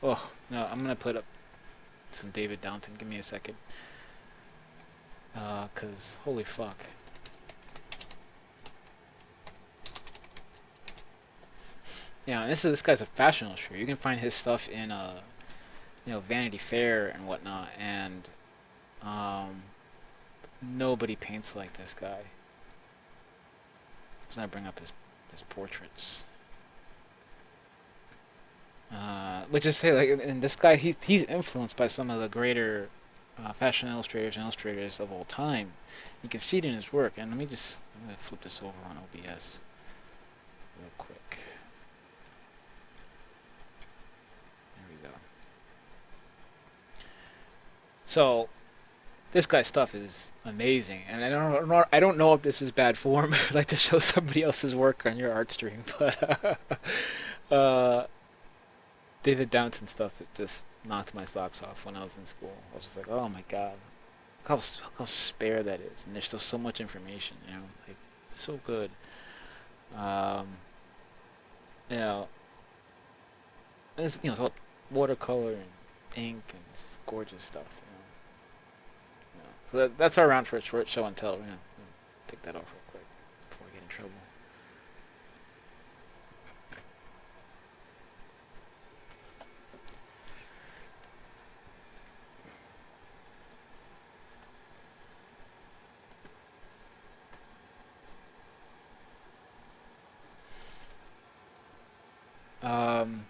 oh no, I'm gonna put up some David Downton. Give me a second, cause holy fuck. Yeah, this guy's a fashion illustrator. You can find his stuff in Vanity Fair and whatnot, and um, nobody paints like this guy. I'm gonna bring up his portraits. Which is say like, and this guy he's influenced by some of the greater fashion illustrators and illustrators of all time. You can see it in his work. And I'm gonna flip this over on OBS real quick. There we go. So this guy's stuff is amazing, and I don't know if this is bad form, like to show somebody else's work on your art stream, but David Downton stuff, it just knocked my socks off when I was in school. I was just like, oh my god, look how spare that is, and there's still so much information, like so good. Um, you know, it's all watercolor and ink and just gorgeous stuff. So that's our round for a short show and tell. We're gonna take that off real quick before we get in trouble. Um,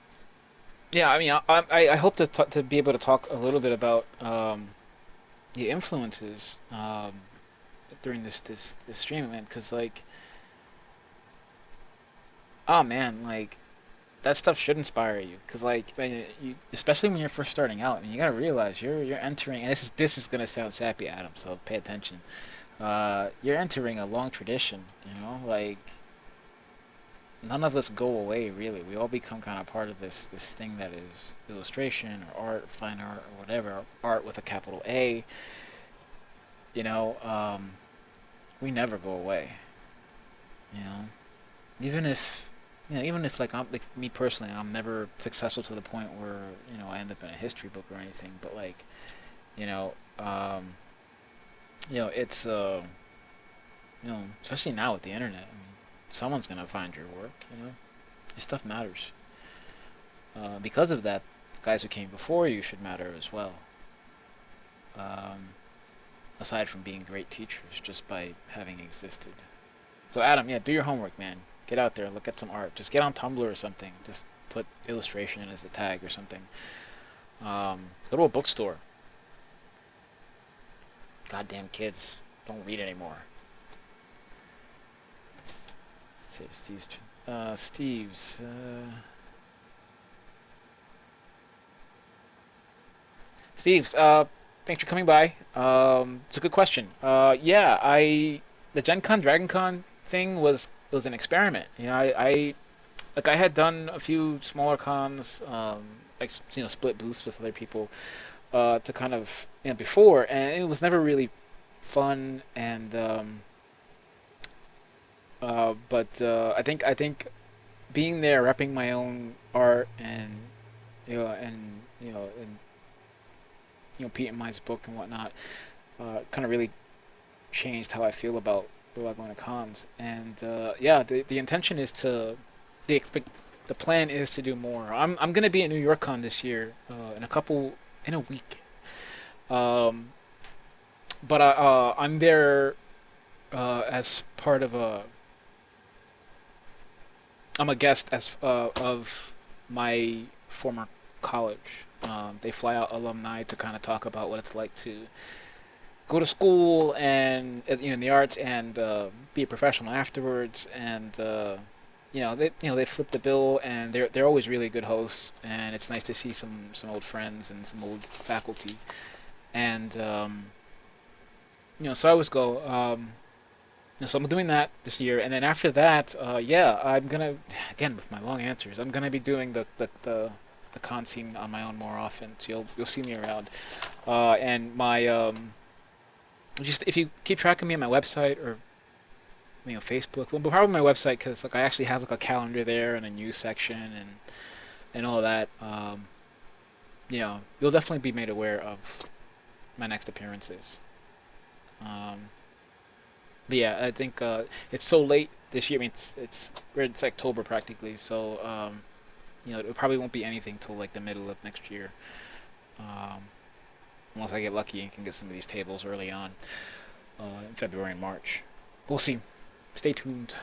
yeah, I mean, I hope to be able to talk a little bit about the influences during this stream, man, because like, oh man, like that stuff should inspire you, because like, especially when you're first starting out, I mean, you gotta realize you're entering, and this is gonna sound sappy, Adam, so pay attention. You're entering a long tradition, like none of us go away really. We all become kind of part of this thing that is illustration or art, fine art or whatever, art with a capital A. You know, um, we never go away. You know, even if even if like I'm like me personally, I'm never successful to the point where I end up in a history book or anything. But like you know, um, it's especially now with the internet. I mean, someone's gonna find your work. Your stuff matters. Because of that, guys who came before you should matter as well. Um, Aside from being great teachers, just by having existed. So Adam, yeah, do your homework, man. Get out there, look at some art. Just get on Tumblr or something. Just put illustration in as a tag or something. Go to a bookstore. Goddamn kids don't read anymore. Let's see if Steve's, thanks for coming by. It's a good question. Yeah, the Gen Con Dragon Con thing was an experiment. I had done a few smaller cons, like split booths with other people, to kind of before, and it was never really fun. And but I think being there, repping my own art, and and Pete and Mine's book and whatnot, kind of really changed how I feel about going to cons. And yeah, the intention is the expect the plan is to do more. I'm gonna be at New York Con this year, in a week. Um, but I'm there as part of a I'm a guest as of my former college. They fly out alumni to kind of talk about what it's like to go to school and in the arts, and be a professional afterwards. And they flip the bill, and they're always really good hosts, and it's nice to see some old friends and some old faculty. And so I always go. So I'm doing that this year, and then after that, yeah, I'm gonna again with my long answers. I'm gonna be doing the con scene on my own more often, so you'll see me around. And my just if you keep track of me on my website or Facebook, well, but probably my website, because like I actually have like a calendar there and a news section and all of that. You'll definitely be made aware of my next appearances. Um, but yeah, I think it's so late this year. I mean, it's October practically, so it probably won't be anything till like the middle of next year, um, unless I get lucky and can get some of these tables early on in February and March. We'll see. Stay tuned.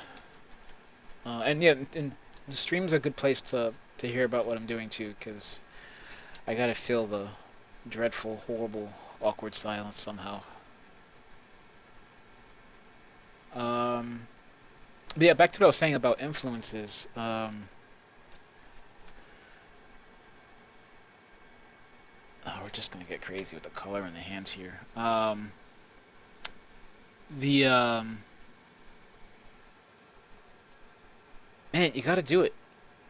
And yeah, and the stream's a good place to hear about what I'm doing too, because I gotta feel the dreadful, horrible, awkward silence somehow. Um, but yeah, back to what I was saying about influences. Oh, we're just gonna get crazy with the color in the hands here. The Man, you gotta do it.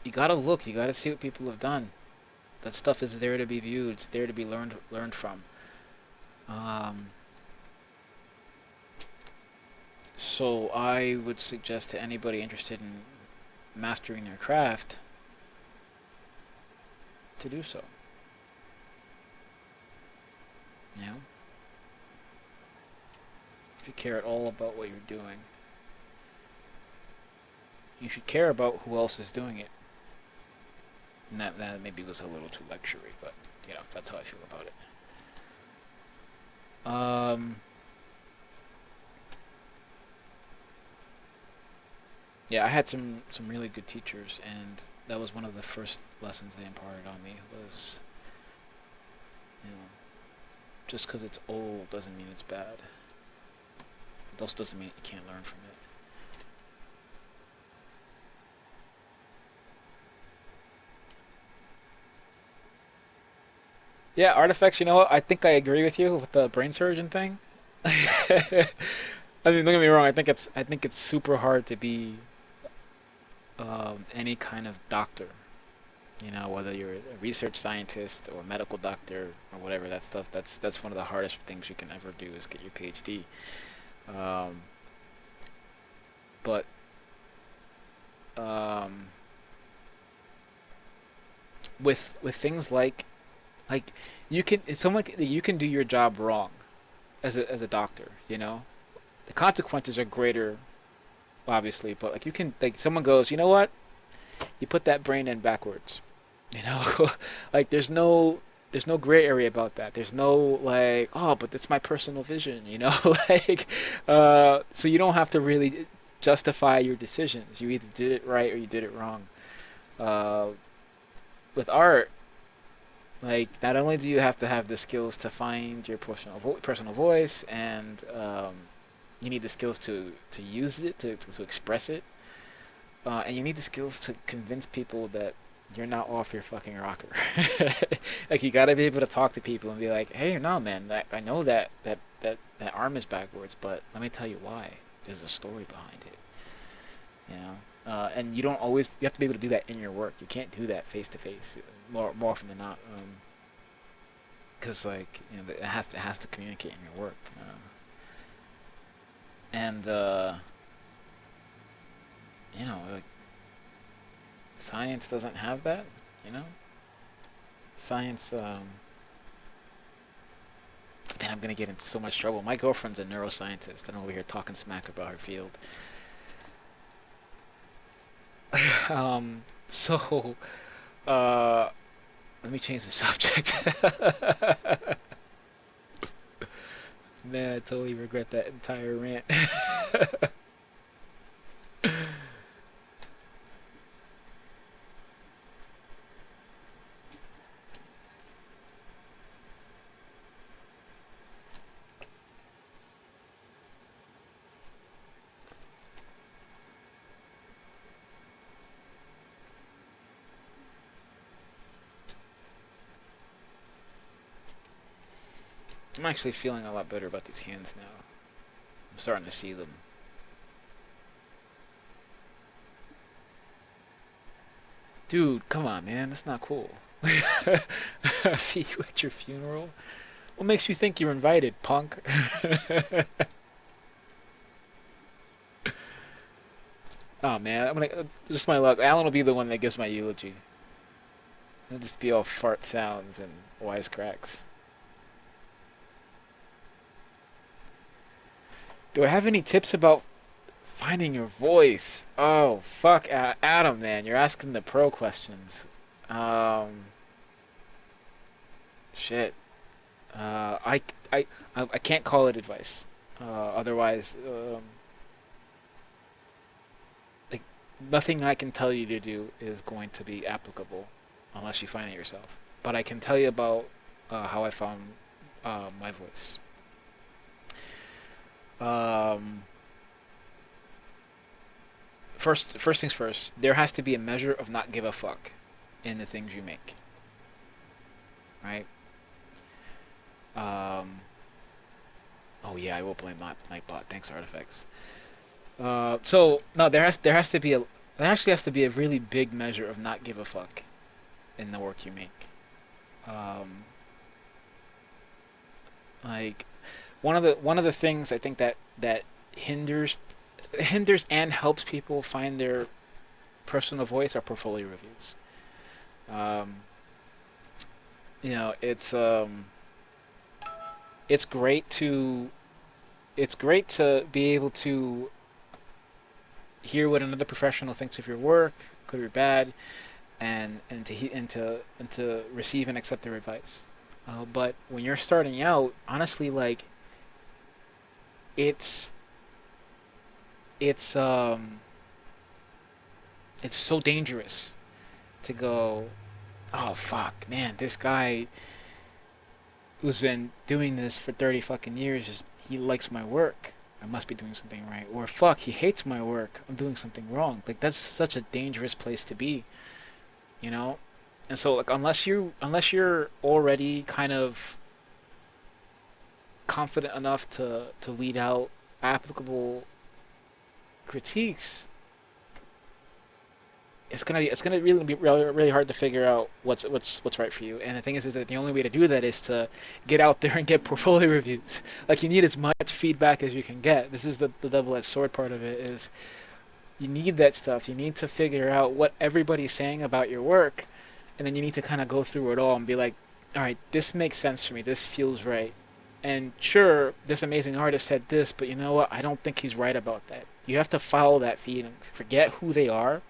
You gotta look. You gotta see what people have done. That stuff is there to be viewed. It's there to be learned from. Um, so I would suggest to anybody interested in mastering their craft to do so. You know, if you care at all about what you're doing, you should care about who else is doing it. And that maybe was a little too lectury, but that's how I feel about it. Um, yeah, I had some really good teachers, and that was one of the first lessons they imparted on me was, you know, just because it's old doesn't mean it's bad. It also doesn't mean you can't learn from it. Yeah, artifacts. You know what? I think I agree with you with the brain surgeon thing. I mean, don't get me wrong. I think it's super hard to be any kind of doctor. Whether you're a research scientist or a medical doctor or whatever, that stuff. That's one of the hardest things you can ever do is get your PhD. Um, but um, with things like you can do your job wrong as a doctor. The consequences are greater, obviously, but like you can like someone goes, you know what? You put that brain in backwards. You know, like there's no gray area about that. There's no like, oh, but that's my personal vision. Like so you don't have to really justify your decisions. You either did it right or you did it wrong. Uh, with art, like not only do you have to have the skills to find your personal voice, and you need the skills to use it to express it, and you need the skills to convince people that you're not off your fucking rocker. Like you gotta be able to talk to people and be like, hey, no, man, I know that arm is backwards, but let me tell you why. There's a story behind it. You know, and you have to be able to do that in your work. You can't do that face to face more often than not, because like it has to communicate in your work. And like science doesn't have that. You know, science. Man, I'm gonna get into so much trouble. My girlfriend's a neuroscientist, and I'm over here talking smack about her field. So, uh, let me change the subject. Man, I totally regret that entire rant. I'm actually feeling a lot better about these hands now. I'm starting to see them. Dude, come on, man. That's not cool. See you at your funeral? What makes you think you're invited, punk? Oh man, I'm gonna just my luck. Alan will be the one that gives my eulogy. It'll just be all fart sounds and wisecracks. Do I have any tips about finding your voice? Oh fuck, Adam, man, you're asking the pro questions. Um, shit. Uh, I, I, I can't call it advice. Otherwise, like nothing I can tell you to do is going to be applicable unless you find it yourself. But I can tell you about how I found my voice. Um, first things first. There has to be a measure of not give a fuck in the things you make, right? Um, oh yeah, I will blame Nightbot. Thanks, Artifacts. So no, there has to be a there actually has to be a really big measure of not give a fuck in the work you make. Um, like one of the things I think that hinders hinders and helps people find their personal voice are portfolio reviews. Um, it's it's great to it's great to be able to hear what another professional thinks of your work, good or bad, and to receive and accept their advice. But when you're starting out, honestly, like it's it's um it's so dangerous to go, oh fuck, man, this guy who's been doing this for 30 fucking years, he likes my work. I must be doing something right. Or fuck, he hates my work. I'm doing something wrong. Like that's such a dangerous place to be, you know? And so like unless you're already kind of confident enough to weed out applicable critiques, it's gonna really be really, really hard to figure out what's right for you. And the thing is that the only way to do that is to get out there and get portfolio reviews. Like you need as much feedback as you can get. This is the double-edged sword part of it is you need that stuff. You need to figure out what everybody's saying about your work, and then you need to kind of go through it all and be like, all right, this makes sense to me. This feels right. And sure, this amazing artist said this, but you know what? I don't think he's right about that. You have to follow that feed and forget who they are.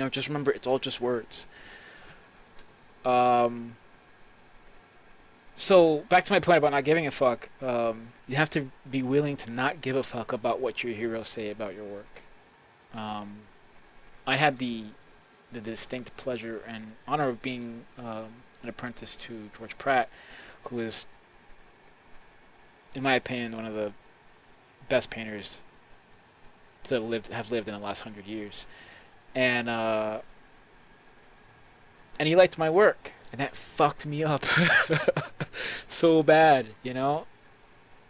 Just remember it's all just words. Um, so back to my point about not giving a fuck. You have to be willing to not give a fuck about what your heroes say about your work. Um, I had the distinct pleasure and honor of being an apprentice to George Pratt, who is, in my opinion, one of the best painters to have lived in the last 100 years. And and he liked my work, and that fucked me up so bad.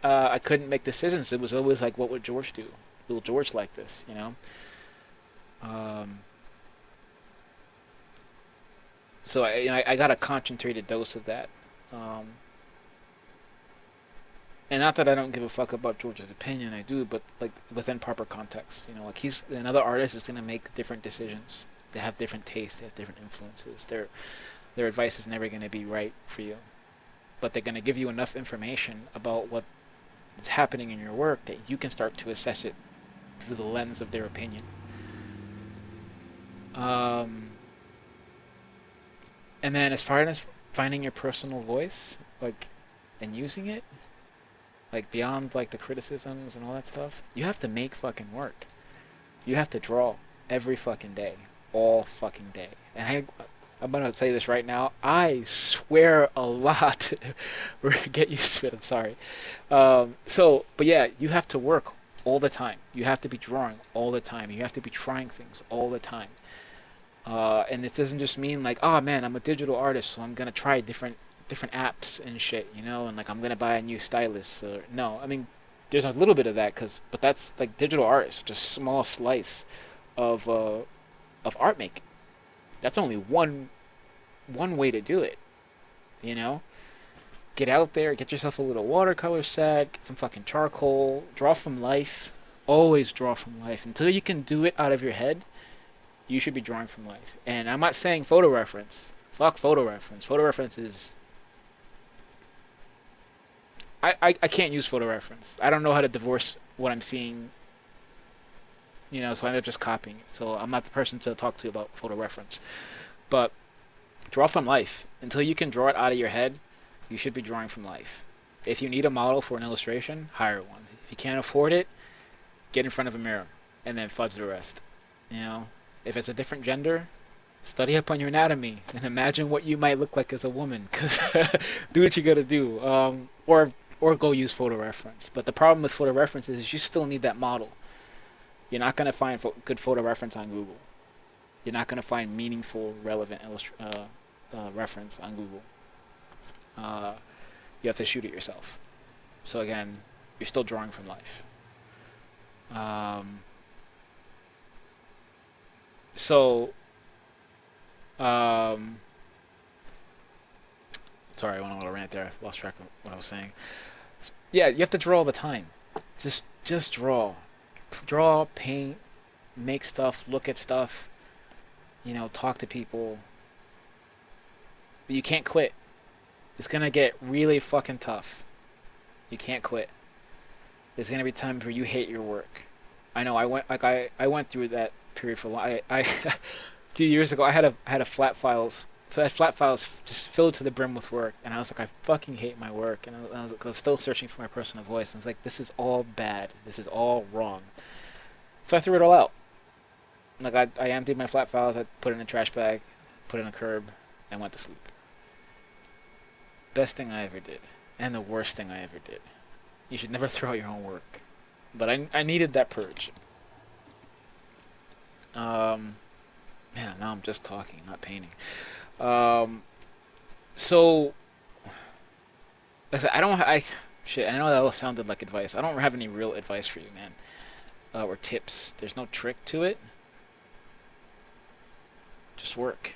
I couldn't make decisions. It was always like, what would George do? Will George like this? Um, so I got a concentrated dose of that. Um, and not that I don't give a fuck about George's opinion, I do, but like within proper context. Like he's another artist is gonna make different decisions. They have different tastes. They have different influences. Their advice is never gonna be right for you, but they're gonna give you enough information about what is happening in your work that you can start to assess it through the lens of their opinion. Um, and then as far as finding your personal voice, like, and using it, like beyond like the criticisms and all that stuff, you have to make fucking work. You have to draw every fucking day, all fucking day. And I'm gonna say this right now. I swear a lot. Get used to it. I'm sorry. But yeah, you have to work all the time. You have to be drawing all the time. You have to be trying things all the time. And this doesn't just mean like, oh man, I'm a digital artist, so I'm gonna try different apps and shit, and like I'm gonna buy a new stylus. No, I mean, there's a little bit of that, but that's like digital art is just a small slice of art making. That's only one way to do it. You know, get out there, get yourself a little watercolor set, get some fucking charcoal, draw from life. Always draw from life until you can do it out of your head. You should be drawing from life. And I'm not saying photo reference. Fuck photo reference. Photo reference is. I can't use photo reference. I don't know how to divorce what I'm seeing, so I end up just copying it. So I'm not the person to talk to about photo reference. But draw from life. Until you can draw it out of your head, you should be drawing from life. If you need a model for an illustration, hire one. If you can't afford it, get in front of a mirror and then fudge the rest. You know, if it's a different gender, study up on your anatomy and imagine what you might look like as a woman. Cause do what you gotta do. Or go use photo reference. But the problem with photo reference is you still need that model. You're not gonna find good photo reference on Google. You're not gonna find meaningful, relevant reference on Google. Uh, you have to shoot it yourself. So again, you're still drawing from life. Um, so um, Sorry, I went on a little rant there. I lost track of what I was saying. Yeah, you have to draw all the time. Just draw. Draw, paint, make stuff, look at stuff, talk to people. But you can't quit. It's gonna get really fucking tough. You can't quit. There's gonna be times where you hate your work. I know I went through that period for a while. A few years ago I had a flat files just filled to the brim with work, and I was like, I fucking hate my work, and I was still searching for my personal voice, and I was like, this is all bad, this is all wrong. So I threw it all out. Like I emptied my flat files, I put it in a trash bag, put it in a curb, and went to sleep. Best thing I ever did, and the worst thing I ever did. You should never throw out your own work. But I needed that purge. Um, Man, now I'm just talking, not painting. Um, so like I said, shit. I know that all sounded like advice. I don't have any real advice for you, man, or tips. There's no trick to it. Just work.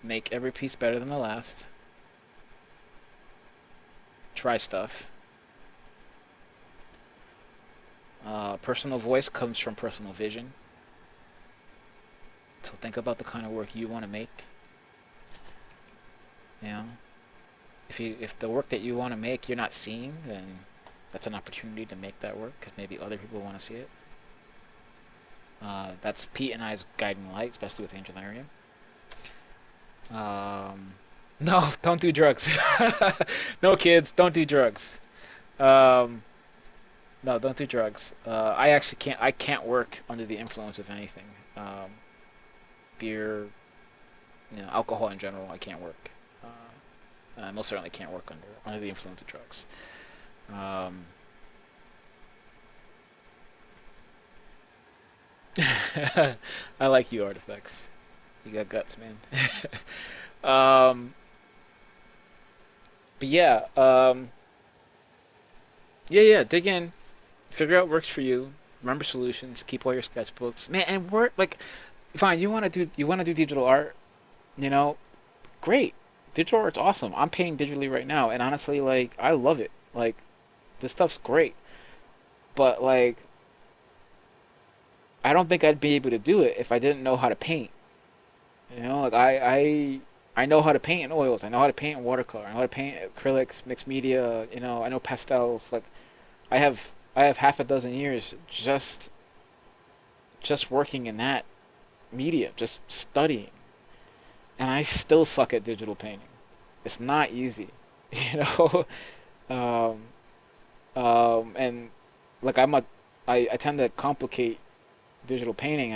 Make every piece better than the last. Try stuff. Personal voice comes from personal vision. So think about the kind of work you want to make. You know, if the work that you want to make you're not seeing, then that's an opportunity to make that work because maybe other people want to see it. That's Pete and I's guiding light, especially with Angelarium. No, don't do drugs. No, kids, don't do drugs. Um, no, don't do drugs. I actually can't. I can't work under the influence of anything. Beer, alcohol in general. I can't work. I most certainly can't work under the influence of drugs. Um, I like you, Artifacts. You got guts, man. um, but yeah, yeah. Dig in, figure out what works for you. Remember solutions. Keep all your sketchbooks, man. And work like, fine. You want to do digital art. You know, great. Digital art's awesome. I'm painting digitally right now, and honestly, like, I love it. Like, this stuff's great. But like, I don't think I'd be able to do it if I didn't know how to paint. Like I know how to paint in oils. I know how to paint in watercolor. I know how to paint acrylics, mixed media. I know pastels. Like I have I have half a dozen years just working in that media, just studying, and I still suck at digital painting. It's not easy, you know. Um, and like I tend to complicate digital painting.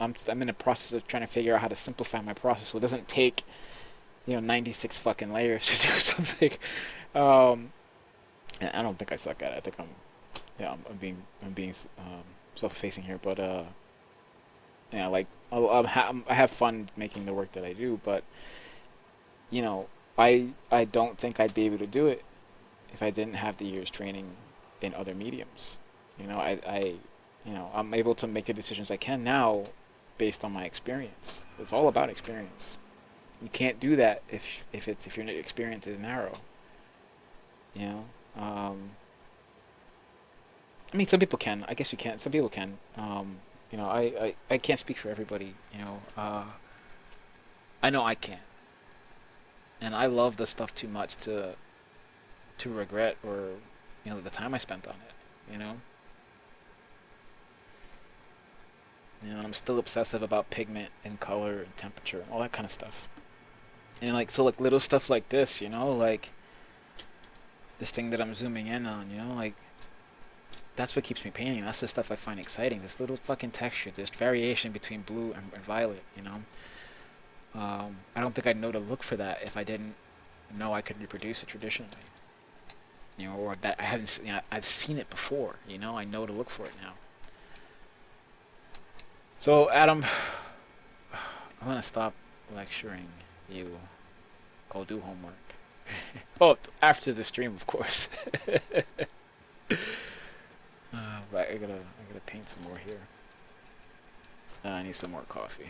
I'm in the process of trying to figure out how to simplify my process so it doesn't take 96 fucking layers to do something. Um, and I don't think I suck at it. I think I'm being self-effacing here, but like I have fun making the work that I do, but you know, I don't think I'd be able to do it if I didn't have the years training in other mediums. I'm able to make the decisions I can now based on my experience. It's all about experience. You can't do that if your experience is narrow. You know. I mean, some people can. I guess you can. Some people can. I can't speak for everybody. I know I can't, and I love the stuff too much to regret or the time I spent on it. I'm still obsessive about pigment and color and temperature and all that kind of stuff. And like little stuff like this, like this thing that I'm zooming in on, like that's what keeps me painting. That's the stuff I find exciting. This little fucking texture, this variation between blue and violet. I don't think I'd know to look for that if I didn't know I could reproduce it traditionally. Or that I haven't, I've seen it before. I know to look for it now. So Adam, I'm gonna stop lecturing you. Go do homework. Oh, after the stream, of course. Right, I gotta paint some more here. I need some more coffee.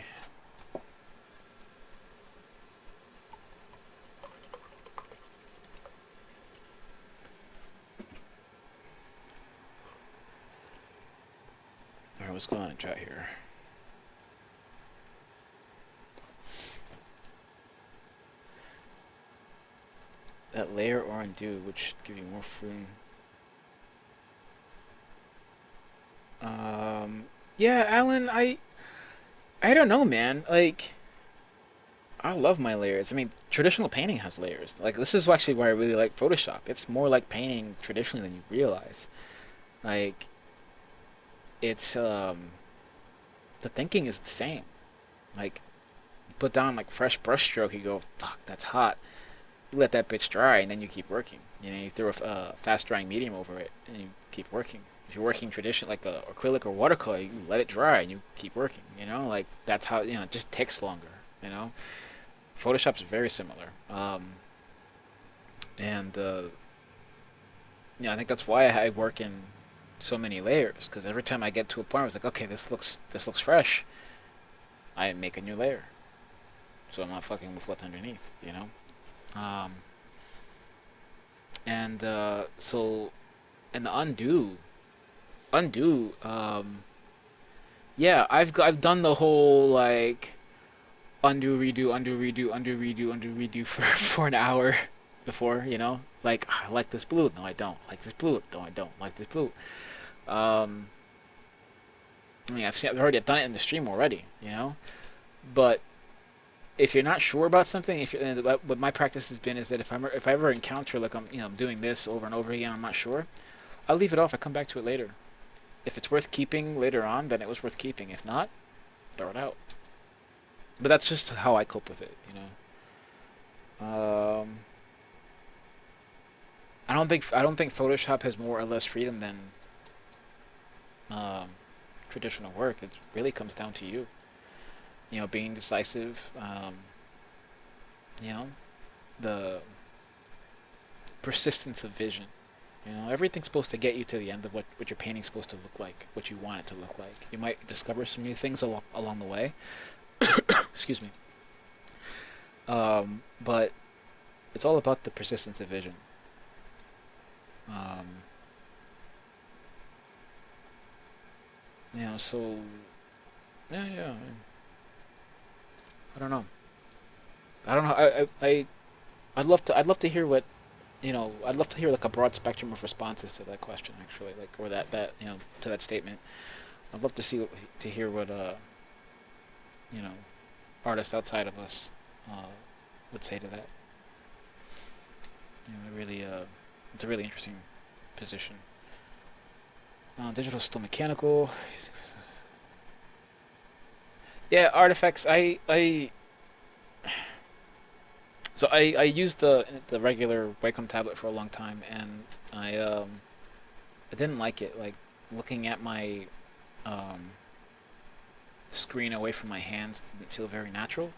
what's going on in chat here? That layer or undo, which give you more freedom. Yeah, Alan, I don't know, man. Like, I love my layers. I mean, traditional painting has layers. Like, this is actually why I really like Photoshop. It's more like painting traditionally than you realize. Like, it's the thinking is the same. Like, put down like fresh brushstroke, you go, fuck, that's hot. You let that bitch dry, and then you keep working. You know, you throw a fast drying medium over it, and you keep working. If you're working tradition like a acrylic or watercolor, you let it dry and you keep working. You know, like that's how it just takes longer. You know, Photoshop's very similar. And I think that's why I work in so many layers because every time I get to a point where it's like, okay, this looks fresh, I make a new layer, so I'm not fucking with what's underneath. You know. Um, and so and the undo. Yeah, I've done the whole like undo, redo, undo, redo, undo, redo, undo, redo for for an hour before. Like I like this blue, no I don't. Like this blue, no I don't. Like this blue. Um, I mean I've already done it in the stream already. But if you're not sure about something, what my practice has been is that if I ever encounter like I'm doing this over and over again, I'm not sure, I'll leave it off. I come back to it later. If it's worth keeping later on, then it was worth keeping. If not, throw it out. But that's just how I cope with it. I don't think Photoshop has more or less freedom than um, traditional work. It really comes down to you. Being decisive. You know, the persistence of vision. Everything's supposed to get you to the end of what your painting's supposed to look like, what you want it to look like. You might discover some new things along the way. Excuse me. But it's all about the persistence of vision. Um, so yeah, yeah. I don't know. I don't know. I'd love to hear I'd love to hear like a broad spectrum of responses to that question actually, like or that to that statement. I'd love to hear what you know artists outside of us uh, would say to that. It really it's a really interesting position. Digital still mechanical. Yeah, artifacts. I used the regular Wacom tablet for a long time, and I didn't like it. Like looking at my um, screen away from my hands didn't feel very natural.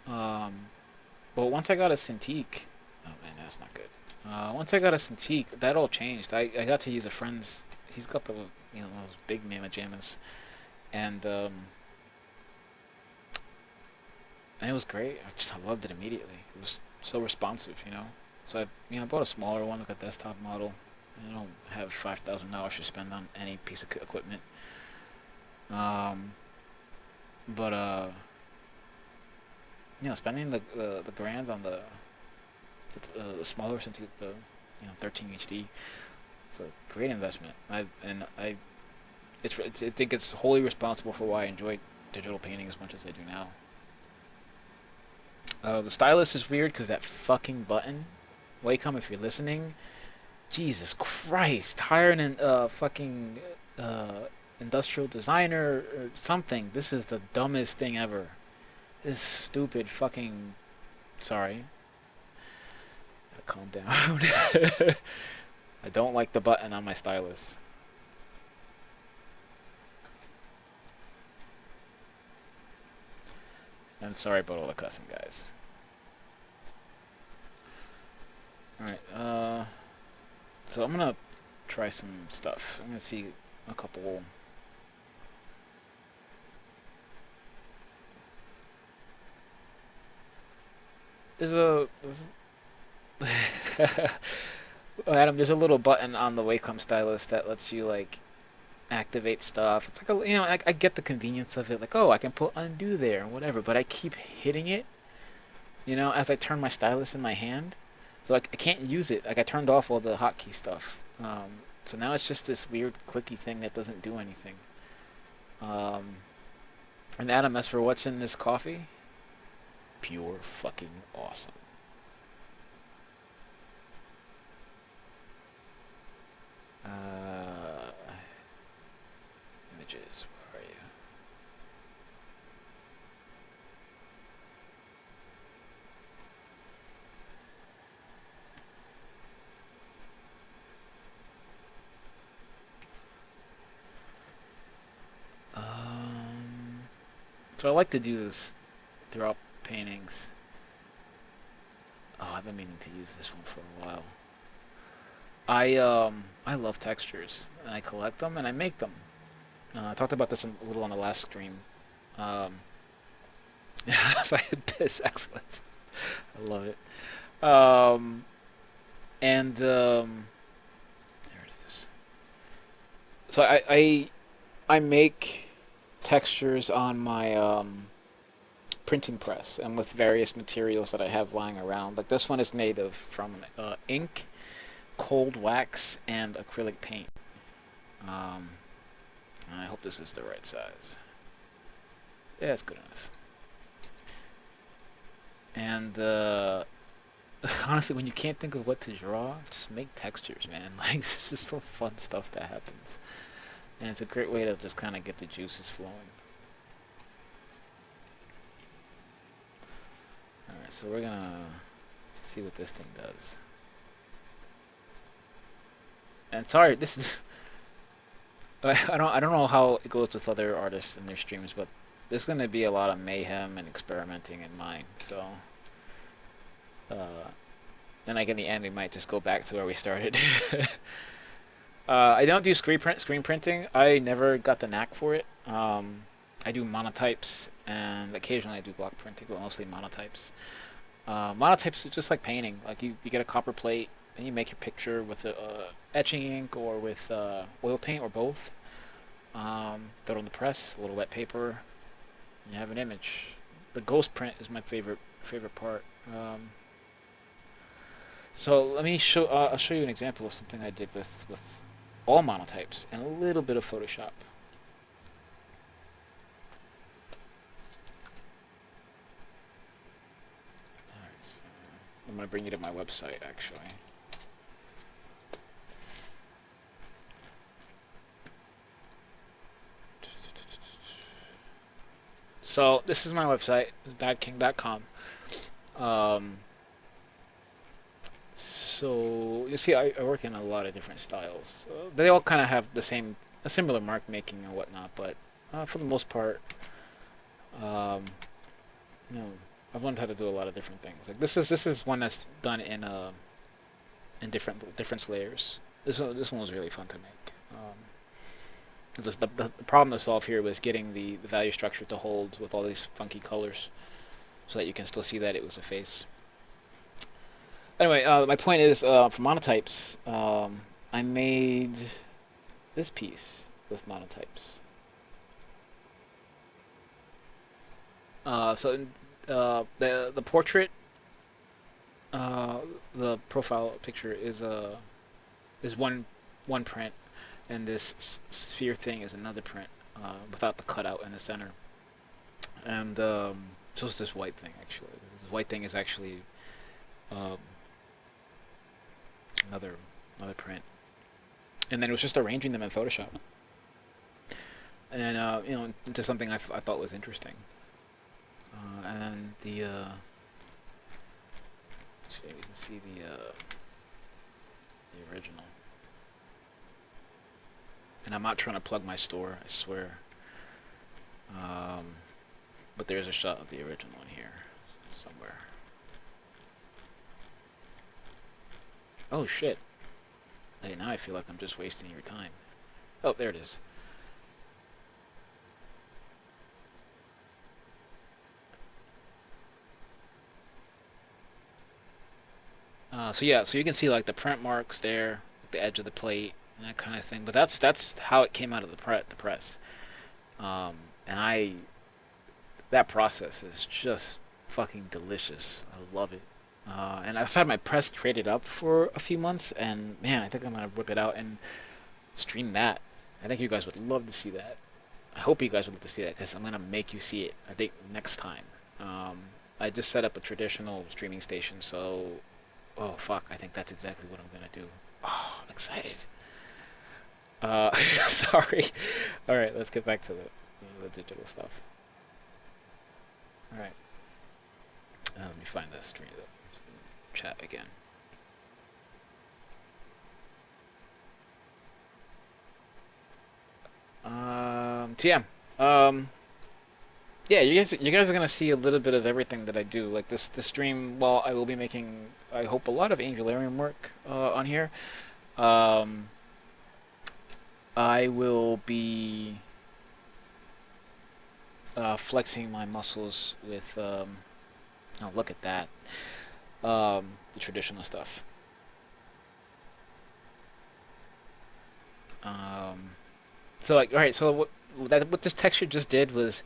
Um, but once I got a Cintiq, oh man, that's not good. Once I got a Cintiq, that all changed. I got to use a friend's. He's got the one of those big mamma jammas, and and it was great. I loved it immediately. It was so responsive. So I bought a smaller one, like a desktop model. I don't have $5,000 to spend on any piece of equipment. Um, but spending the grand on the smaller Cintiq, the 13 HD, it's a great investment. I think it's wholly responsible for why I enjoy digital painting as much as I do now. The stylus is weird because that fucking button. Wacom, if you're listening, Jesus Christ, hire an fucking uh, industrial designer or something. This is the dumbest thing ever. This stupid fucking. Sorry. Gotta calm down. I don't like the button on my stylus. I'm sorry about all the cussing, guys. Alright, so I'm gonna try some stuff. I'm gonna see a couple. There's a. Adam, there's a little button on the Wacom stylus that lets you like activate stuff. It's like I get the convenience of it. Like, oh, I can put undo there and whatever, but I keep hitting it, as I turn my stylus in my hand. So like I can't use it. Like I turned off all the hotkey stuff. So now it's just this weird clicky thing that doesn't do anything. Um, and Adam, as for what's in this coffee, pure fucking awesome. Uh, Images, where are you? So I like to do this throughout paintings. Oh, I've been meaning to use this one for a while. I love textures, and I collect them and I make them. I talked about this a little on the last stream. Um, so I had this excellent. I love it. Um, and There it is. So I make textures on my printing press and with various materials that I have lying around. Like this one is made of from ink, cold wax, and acrylic paint. Um, I hope this is the right size. Yeah, it's good enough. And honestly, when you can't think of what to draw, just make textures, man. Like, it's just some fun stuff that happens. And it's a great way to just kind of get the juices flowing. Alright, so we're gonna see what this thing does. And sorry, this is I don't know how it goes with other artists in their streams, but there's gonna be a lot of mayhem and experimenting in mine. So uh and like in the end we might just go back to where we started. I don't do screen printing. I never got the knack for it. I do monotypes and occasionally I do block printing, but mostly monotypes. Monotypes are just like painting. Like you get a copper plate and you make your picture with etching ink or with oil paint or both. Throw it on the press, a little wet paper, and you have an image. The ghost print is my favorite part. So let me show. I'll show you an example of something I did with all monotypes and a little bit of Photoshop. Alright, so I'm gonna bring you to my website actually. So this is my website, badking.com. Um, so you see, I work in a lot of different styles. They all kind of have a similar mark making and whatnot, but for the most part, um, you know, I've learned how to do a lot of different things. Like this is one that's done in different layers. This one was really fun to make. The problem to solve here was getting the value structure to hold with all these funky colors, so that you can still see that it was a face. Anyway, my point is, for monotypes, I made this piece with monotypes. So the portrait, the profile picture is one print, and this sphere thing is another print, without the cutout in the center. And so is this white thing actually. This white thing is actually um, another another print. And then it was just arranging them in Photoshop, and into something I thought was interesting. And then so you can see the original. And I'm not trying to plug my store, I swear. Um, but there's a shot of the original in here somewhere. Oh shit! Hey, now I feel like I'm just wasting your time. Oh, there it is. So yeah, so you can see like the print marks there, at the edge of the plate. and that kind of thing. But that's how it came out of the press. Um, and that process is just fucking delicious. I love it. And I've had my press traded up for a few months, and man, I think I'm gonna whip it out and stream that. I think you guys would love to see that. I hope you guys would love to see that because I'm gonna make you see it. I think next time. Um, I just set up a traditional streaming station, so oh fuck, I think that's exactly what I'm gonna do. Oh, I'm excited. Sorry. All right, let's get back to the digital stuff. All right, let me find the stream, the chat again. TM. Yeah, you guys are gonna see a little bit of everything that I do. Like this stream, well, I will be making, I hope, a lot of Angelarium work on here. Um, I will be flexing my muscles with oh, look at that. The traditional stuff. Um, so like, all right, so what this texture just did was,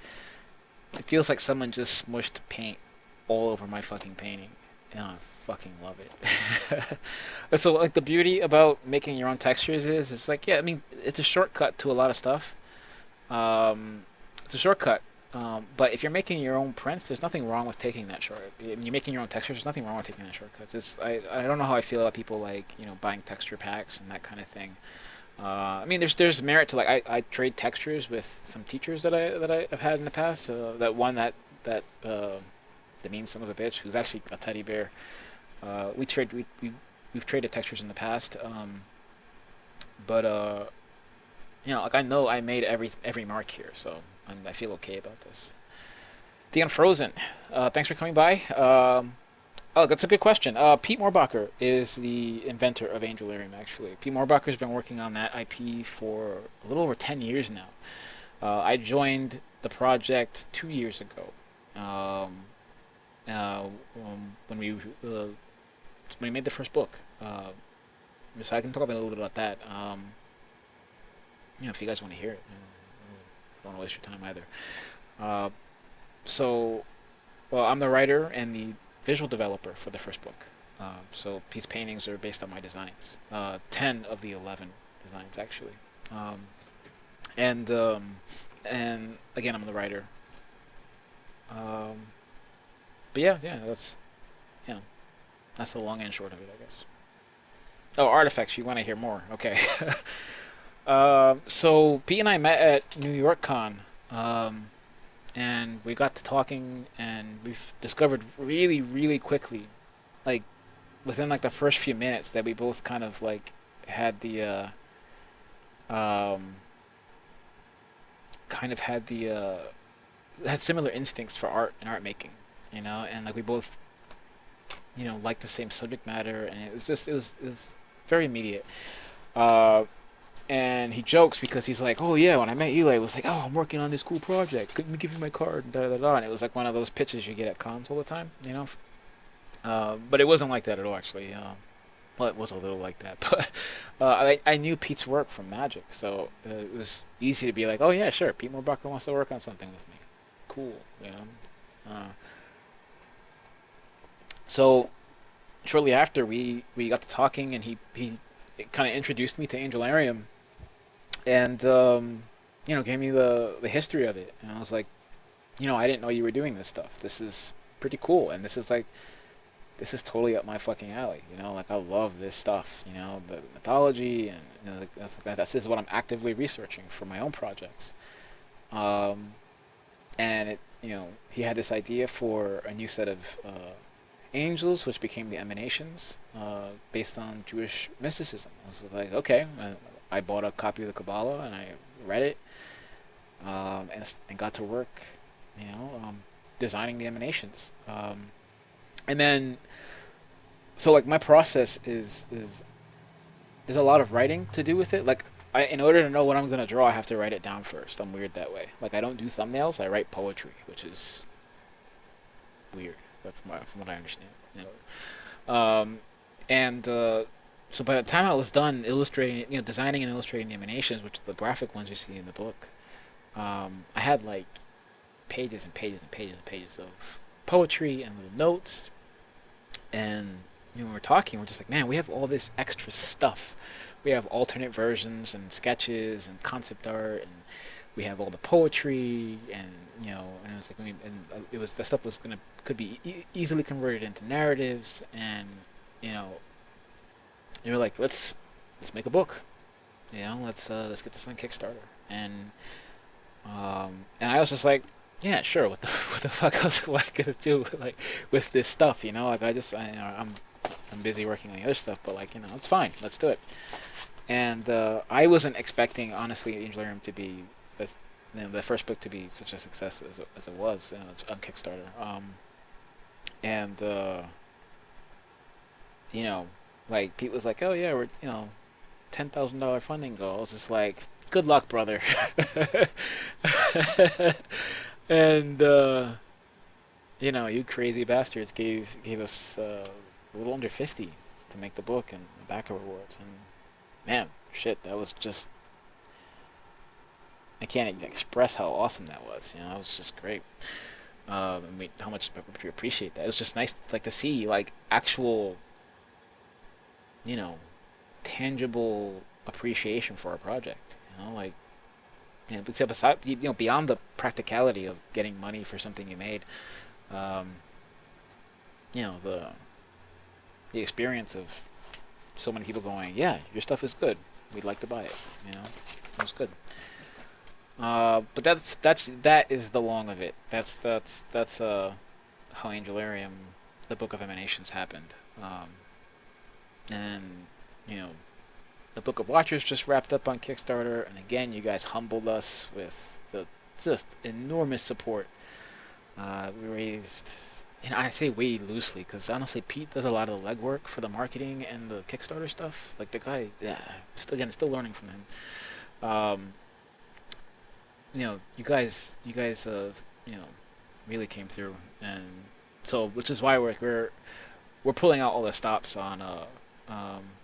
it feels like someone just smushed paint all over my fucking painting, and I fucking love it. So like the beauty about making your own textures is, it's like, yeah, I mean, it's a shortcut to a lot of stuff. Um, it's a shortcut. But if you're making your own prints, there's nothing wrong with taking that short. When you're making your own textures, there's nothing wrong with taking that shortcut. I don't know how I feel about people like, buying texture packs and that kind of thing. I mean, there's merit to, like, I trade textures with some teachers that I have had in the past. That one that the mean son of a bitch, who's actually a teddy bear. We've traded textures in the past. But like, I know I made every mark here, so I feel okay about this. The Unfrozen, thanks for coming by. Oh, that's a good question. Pete Morbacher is the inventor of Angelarium, actually. Pete Morbacher's been working on that IP for a little over 10 years now. I joined the project 2 years ago. Um, when we made the first book. So I can talk about a little bit about that. If you guys want to hear it, I don't want to waste your time either. Uh, so, well, I'm the writer and the visual developer for the first book. So Pete's paintings are based on my designs. 10 of the 11 designs, actually. Um, and and again, I'm the writer. Um, but yeah, yeah, that's the long and short of it, I guess. Oh, artifacts. You want to hear more? Okay. So Pete and I met at New York Con, um, and we got to talking, and we've discovered really, really quickly, like within like the first few minutes, that we both kind of like had um, kind of had similar instincts for art and art making, and like we both, liked the same subject matter, and it was very immediate. Uh, and he jokes because he's like, "Oh yeah, when I met Eli, it was like, oh, I'm working on this cool project. Let me give you my card." And da da da. And it was like one of those pitches you get at cons all the time. But it wasn't like that at all, actually. Well, it was a little like that, but I knew Pete's work from Magic, so it was easy to be like, "Oh yeah, sure, Pete Morbacher wants to work on something with me. Cool." Uh, so shortly after, we got to talking, and he kind of introduced me to Angelarium, and gave me the history of it, and I was like, I didn't know you were doing this stuff. This is pretty cool, and this is totally up my fucking alley. Like, I love this stuff. The mythology, and like, this is what I'm actively researching for my own projects. Um, and he had this idea for a new set of angels, which became the emanations, based on Jewish mysticism. I was like, okay. I bought a copy of the Kabbalah and I read it, and got to work, you know, um, designing the emanations. And then, so like my process is there's a lot of writing to do with it. Like, in order to know what I'm gonna draw, I have to write it down first. I'm weird that way. Like, I don't do thumbnails. I write poetry, which is weird, but from what I understand. You know. And So by the time I was done illustrating, designing and illustrating the animations, which are the graphic ones you see in the book, I had like pages and pages and pages and pages of poetry and little notes. And when we're talking, we're just like, man, we have all this extra stuff. We have alternate versions and sketches and concept art, and we have all the poetry, and and it was like, it was that stuff was could be easily converted into narratives, and you know, they were like, let's make a book, let's get this on Kickstarter, and I was just like, yeah, sure. What the what the fuck else am I gonna do like with this stuff? Like I'm busy working on the other stuff, but like it's fine. Let's do it. And I wasn't expecting, honestly, Angel Aerium to be this, the first book to be such a success as it was. It's on Kickstarter. And you know, like Pete was like, oh yeah, we're $10,000 funding goal. I was just like, good luck, brother. And you crazy bastards gave us a little under 50 to make the book and the backer rewards. And man, shit, that was just, I can't even express how awesome that was. That was just great. I mean, how much we appreciate that. It was just nice, like, to see like actual, you know, tangible appreciation for our project. Like, but beside, beyond the practicality of getting money for something you made, um, the experience of so many people going, yeah, your stuff is good. We'd like to buy it. It was good. But that is the long of it. That's how Angelarium, the Book of Emanations, happened. And you know, the Book of Watchers just wrapped up on Kickstarter, and again, you guys humbled us with the just enormous support. We raised, and I say we loosely because honestly, Pete does a lot of the legwork for the marketing and the Kickstarter stuff. Like the guy, yeah, still learning from him. You guys, really came through, and so which is why we're pulling out all the stops on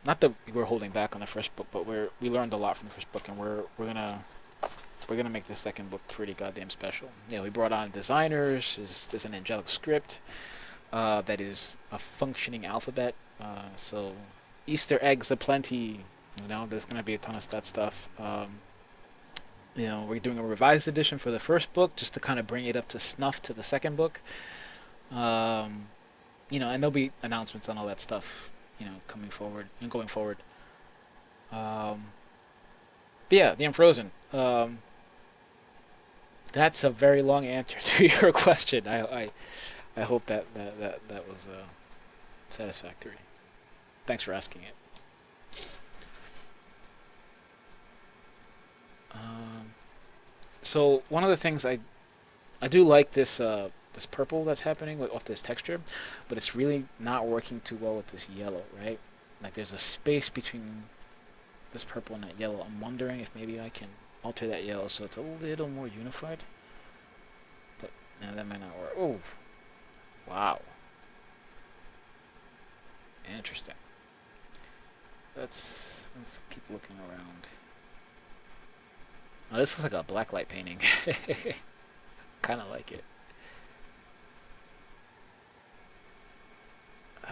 not that we're holding back on the first book, but we learned a lot from the first book, and we're gonna make the second book pretty goddamn special. We brought on designers. There's an angelic script that is a functioning alphabet. So Easter eggs aplenty. There's gonna be a ton of that stuff. We're doing a revised edition for the first book just to kind of bring it up to snuff to the second book. And there'll be announcements on all that stuff, coming forward and going forward. But yeah, the Unfrozen. That's a very long answer to your question. I hope that was satisfactory. Thanks for asking it. Um, so one of the things I do like this purple that's happening off this texture, but it's really not working too well with this yellow, right? Like there's a space between this purple and that yellow. I'm wondering if maybe I can alter that yellow so it's a little more unified. But no, that might not work. Oh, wow. Interesting. Let's keep looking around. Oh, this looks like a blacklight painting. Kind of like it. Uh,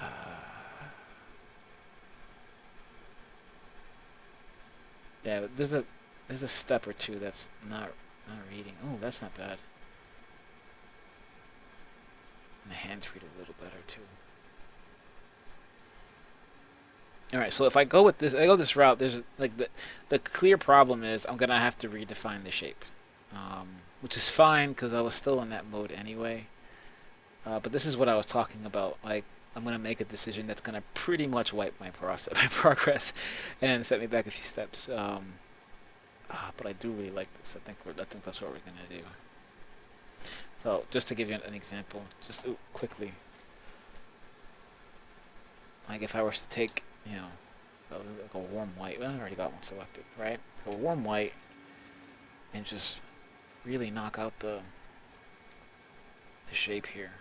yeah, there's a step or two that's not reading. Oh, that's not bad. And the hands read a little better too. All right, so if I go this route. There's like the clear problem is I'm gonna have to redefine the shape, which is fine because I was still in that mode anyway. But this is what I was talking about. Like I'm gonna make a decision that's gonna pretty much wipe my process, my progress, and set me back a few steps. But I do really like this. I think that's what we're gonna do. So just to give you an example, just quickly, like if I was to take, like a warm white. Well, I already got one selected, right? A warm white, and just really knock out the shape here.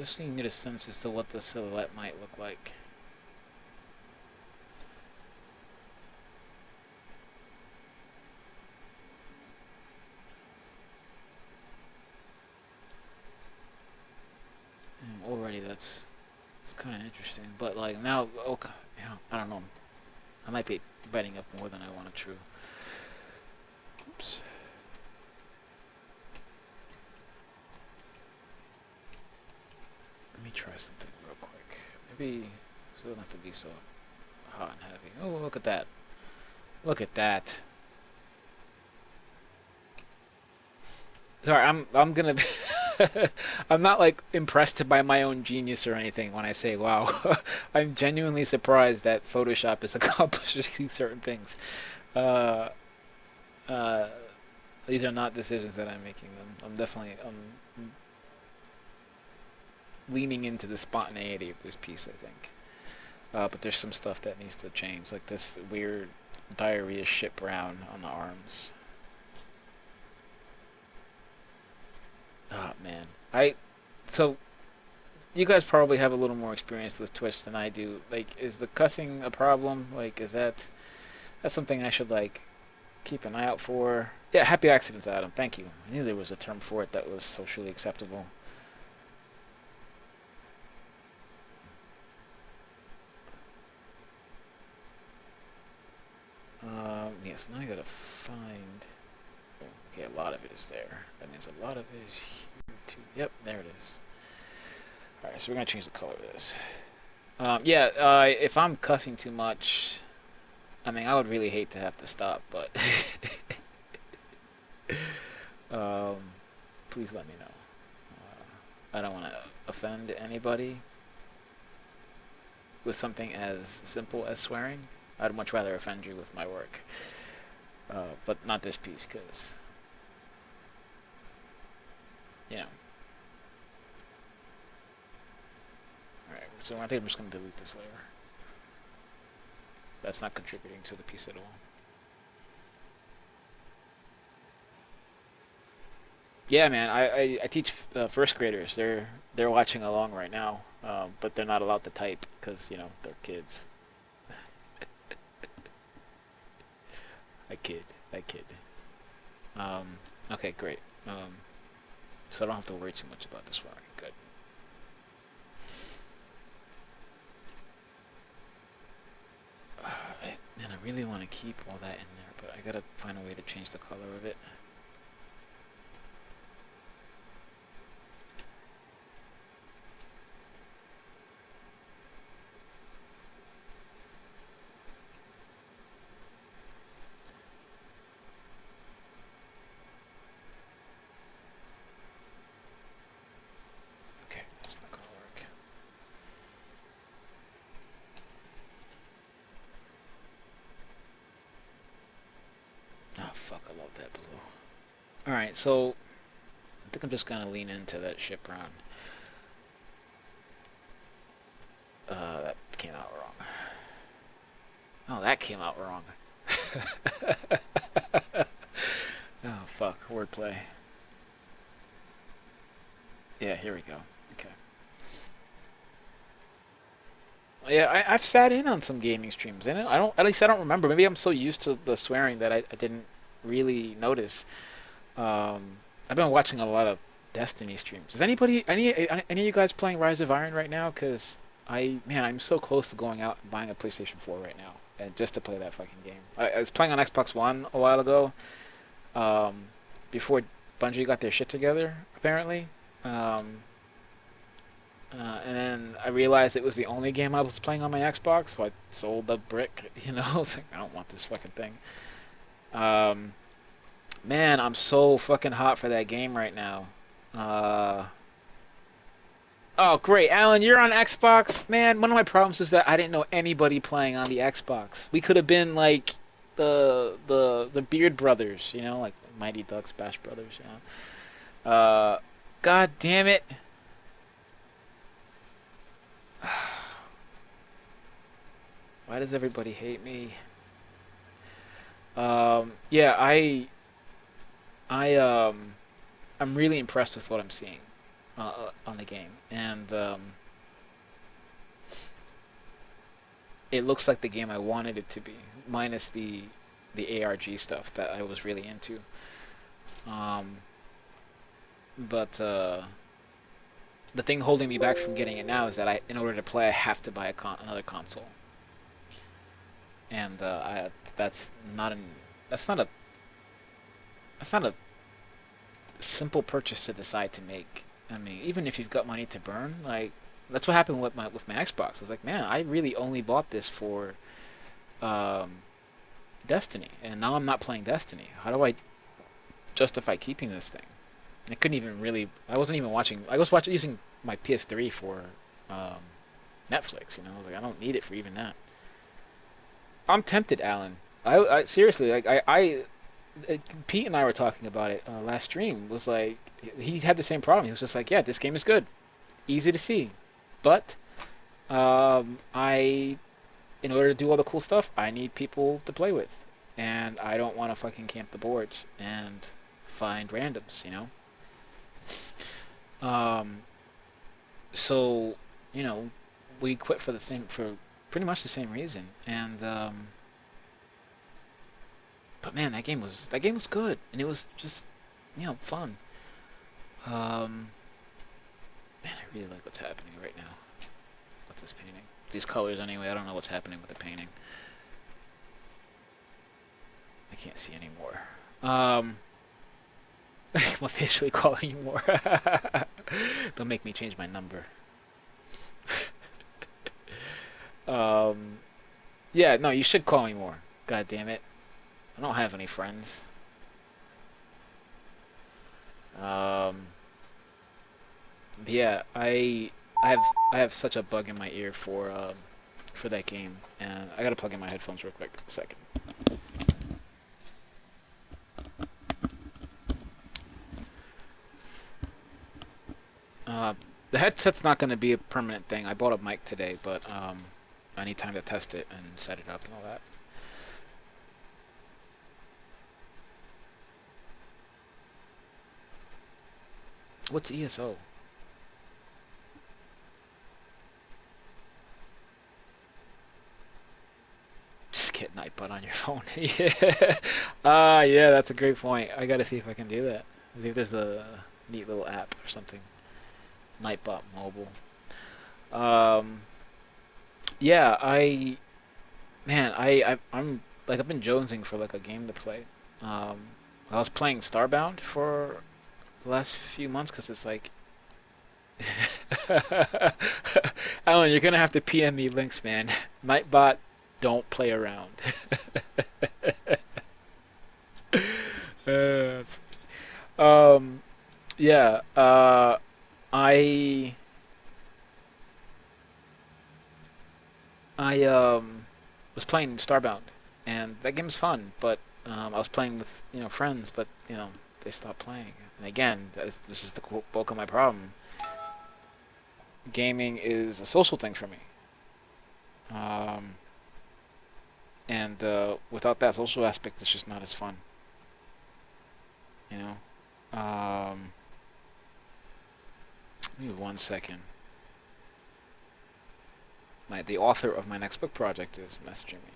just so you can get a sense as to what the silhouette might look like. And already that's kind of interesting. But like now, okay, you know, I don't know. I might be biting up more than I want to chew. Oops. Let me try something real quick. Maybe it doesn't have to be so hot and heavy. Oh, look at that. Look at that. Sorry, I'm gonna. I'm not like impressed by my own genius or anything when I say, "Wow." I'm genuinely surprised that Photoshop is accomplishing certain things. Uh, uh, these are not decisions that I'm making. I'm definitely leaning into the spontaneity of this piece, I think. But there's some stuff that needs to change, like this weird diarrhea shit brown on the arms. Oh man, so you guys probably have a little more experience with Twitch than I do. Like, is the cussing a problem? Like, that's something I should like keep an eye out for? Yeah, happy accidents, Adam. Thank you. I knew there was a term for it that was socially acceptable. Yes, now I gotta find. Oh, okay, a lot of it is there. That means a lot of it is here too. Yep, there it is. All right, so we're gonna change the color of this. Yeah, if I'm cussing too much, I mean, I would really hate to have to stop, but um, please let me know. I don't want to offend anybody with something as simple as swearing. I'd much rather offend you with my work, but not this piece, because you know. All right, so I think I'm just gonna delete this layer. That's not contributing to the piece at all. Yeah, man, I teach first graders. They're watching along right now, but they're not allowed to type because you know they're kids. I kid, I kid. Um, okay, great. So I don't have to worry too much about this wiring. Good. Man, I really want to keep all that in there, but I gotta find a way to change the color of it. Okay, that's not gonna work. Oh fuck, I love that blue. All right, so I think I'm just gonna lean into that shit brown. That came out wrong. Oh, that came out wrong. Oh fuck, wordplay. Yeah, here we go. Okay. Yeah, I've sat in on some gaming streams, and I don't, at least I don't remember. Maybe I'm so used to the swearing that I didn't really notice. I've been watching a lot of Destiny streams. Is any of you guys playing Rise of Iron right now? Cause man, I'm so close to going out and buying a PlayStation 4 right now, and just to play that fucking game. I was playing on Xbox One a while ago, um, before Bungie got their shit together, apparently. Um, and then I realized it was the only game I was playing on my Xbox, so I sold the brick. You know, I was like, I don't want this fucking thing. Um, Man, I'm so fucking hot for that game right now. Uh, oh, great, Alan, you're on Xbox. Man, one of my problems is that I didn't know anybody playing on the Xbox. We could have been like the Beard Brothers, you know, like Mighty Ducks, Bash Brothers. You know. God damn it. Why does everybody hate me? Yeah, I'm really impressed with what I'm seeing. on the game, and it looks like the game I wanted it to be, minus the ARG stuff that I was really into. Um, but the thing holding me back from getting it now is that in order to play, I have to buy another console, and that's not an that's not a that's not a simple purchase to decide to make. I mean, even if you've got money to burn, like that's what happened with my Xbox. I was like, man, I really only bought this for um, Destiny, and now I'm not playing Destiny. How do I justify keeping this thing? I couldn't even really. I wasn't even watching. I was watching using my PS3 for um, Netflix. You know, I was like, I don't need it for even that. I'm tempted, Alan. I seriously like Pete and I were talking about it last stream. Was like he had the same problem. He was just like, yeah, this game is good, easy to see, but I in order to do all the cool stuff, I need people to play with, and I don't want to fucking camp the boards and find randoms, you know. Um, so you know, we quit for pretty much the same reason, and but man, that game was good, and it was just fun. Um, Man, I really like what's happening right now with this painting. These colors, anyway. I don't know what's happening with the painting. I can't see anymore. I'm officially calling you more. Don't make me change my number. Um, yeah, no, you should call me more. God damn it. I don't have any friends. Um, but yeah, I have such a bug in my ear for that game, and I gotta plug in my headphones real quick. A second. Uh, the headset's not gonna be a permanent thing. I bought a mic today, but I need time to test it and set it up and all that. What's ESO? Just get Nightbot on your phone. Yeah. Yeah, that's a great point. I gotta see if I can do that. See if there's a neat little app or something. Nightbot mobile. Um, yeah, man, I'm like I've been jonesing for like a game to play. Um, I was playing Starbound for the last few months because it's like, Alan, you're gonna have to PM me links, man. Nightbot, don't play around. That's Um, yeah, I I was playing Starbound, and that game's fun, but I was playing with friends, but they stopped playing. And again, this is the bulk of my problem. Gaming is a social thing for me, um, and without that social aspect, it's just not as fun. You know. Give me 1 second. The author of my next book project is messaging me.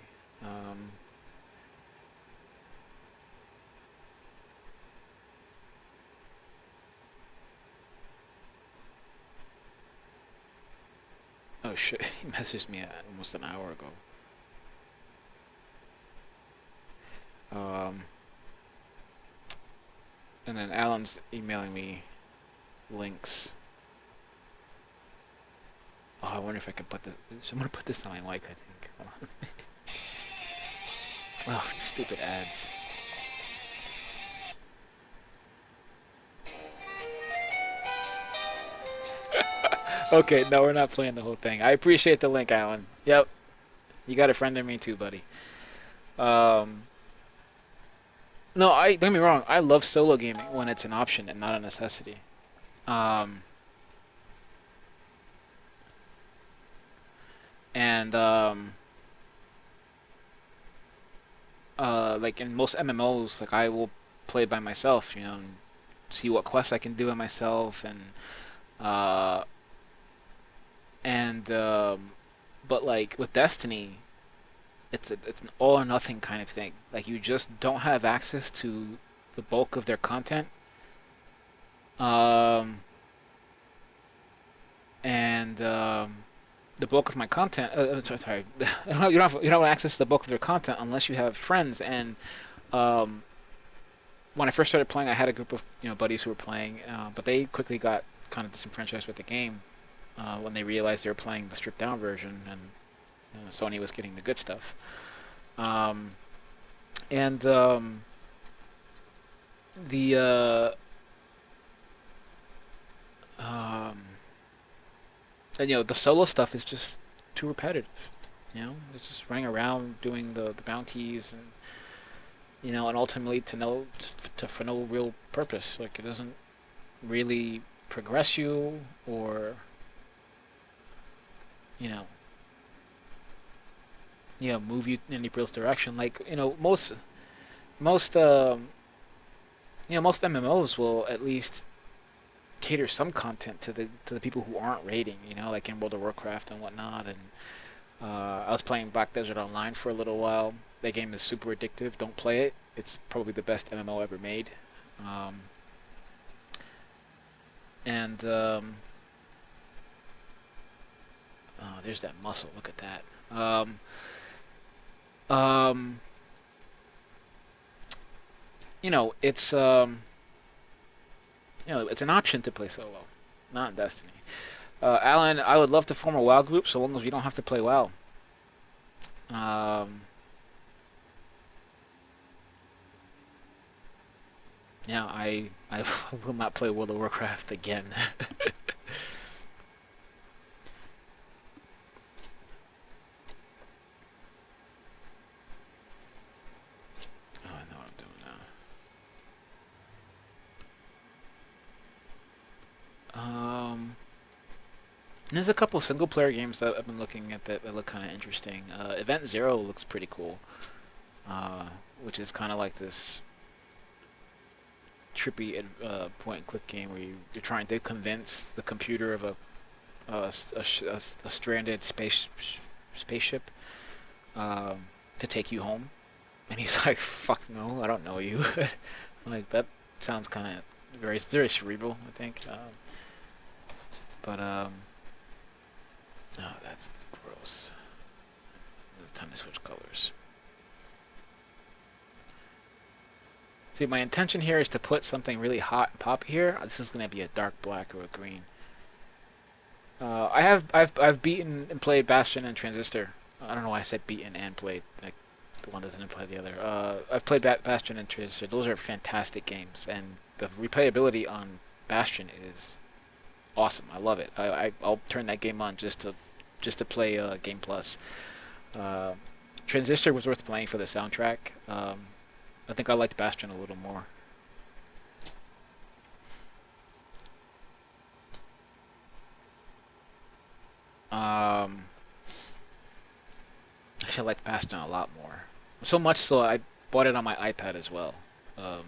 Oh shit, he messaged me almost an hour ago. Um, and then Alan's emailing me links. Oh, I wonder if I can put this. I'm gonna put this on my mic. I think. Hold on. Oh, stupid ads. Okay, no, we're not playing the whole thing. I appreciate the link, Alan. Yep, you got a friend in me too, buddy. Um, no, don't get me wrong. I love solo gaming when it's an option and not a necessity. Um, and like in most MMOs, like I will play by myself, and see what quests I can do by myself, and Uh, and but like with Destiny, it's an all or nothing kind of thing. Like you just don't have access to the bulk of their content. Um, and The bulk of my content. Sorry, you don't have access to the bulk of their content unless you have friends. And um, when I first started playing, I had a group of buddies who were playing, but they quickly got kind of disenfranchised with the game when they realized they were playing the stripped down version, and Sony was getting the good stuff. Um, and the um, and, the solo stuff is just too repetitive. It's just running around doing the bounties, and ultimately for no real purpose. Like it doesn't really progress you or you know move you in any real direction. Like most most MMOs will at least cater some content to the people who aren't raiding. Like in World of Warcraft and whatnot. And I was playing Black Desert Online for a little while. That game is super addictive. Don't play it. It's probably the best MMO ever made. Um, and There's that muscle. Look at that. Um, it's it's an option to play solo, not in Destiny. Alan, I would love to form a WoW group so long as we don't have to play WoW. Um, yeah, I will not play World of Warcraft again. Oh, I know what I'm doing now. There's a couple single player games that I've been looking at that look kind of interesting. Event Zero looks pretty cool, which is kind of like this trippy point and click game where you're trying to convince the computer of a stranded spaceship to take you home, and he's like, "Fuck no, I don't know you." Like that sounds kind of very cerebral, I think. But Oh, that's gross. Time to switch colors. See, my intention here is to put something really hot and poppy here. This is gonna be a dark black or a green. I've beaten and played Bastion and Transistor. I don't know why I said beaten and played. Like the one doesn't imply the other. I've played Bastion and Transistor. Those are fantastic games, and the replayability on Bastion is awesome. I love it. I'll turn that game on just to play Game Plus. Uh, Transistor was worth playing for the soundtrack. I think I liked Bastion a little more. Um, Actually, I liked Bastion a lot more. So much so I bought it on my iPad as well. Um,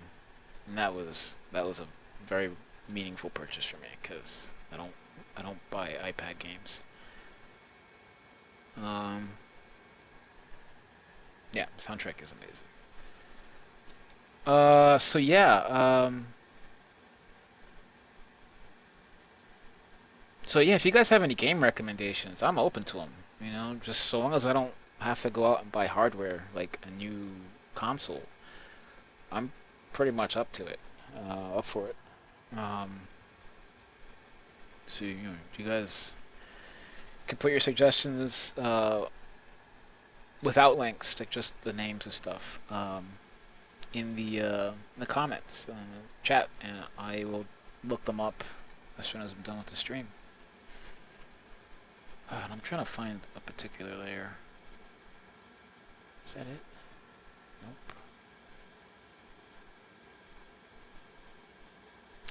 and that was a very meaningful purchase for me because I don't buy iPad games. Um, yeah, soundtrack is amazing. So yeah, if you guys have any game recommendations, I'm open to them. Just so long as I don't have to go out and buy hardware like a new console, I'm pretty much up for it. Um, so you guys can put your suggestions without links, like just the names of stuff, in the comments, chat, and I will look them up as soon as I'm done with the stream. And I'm trying to find a particular layer. Is that it? Nope.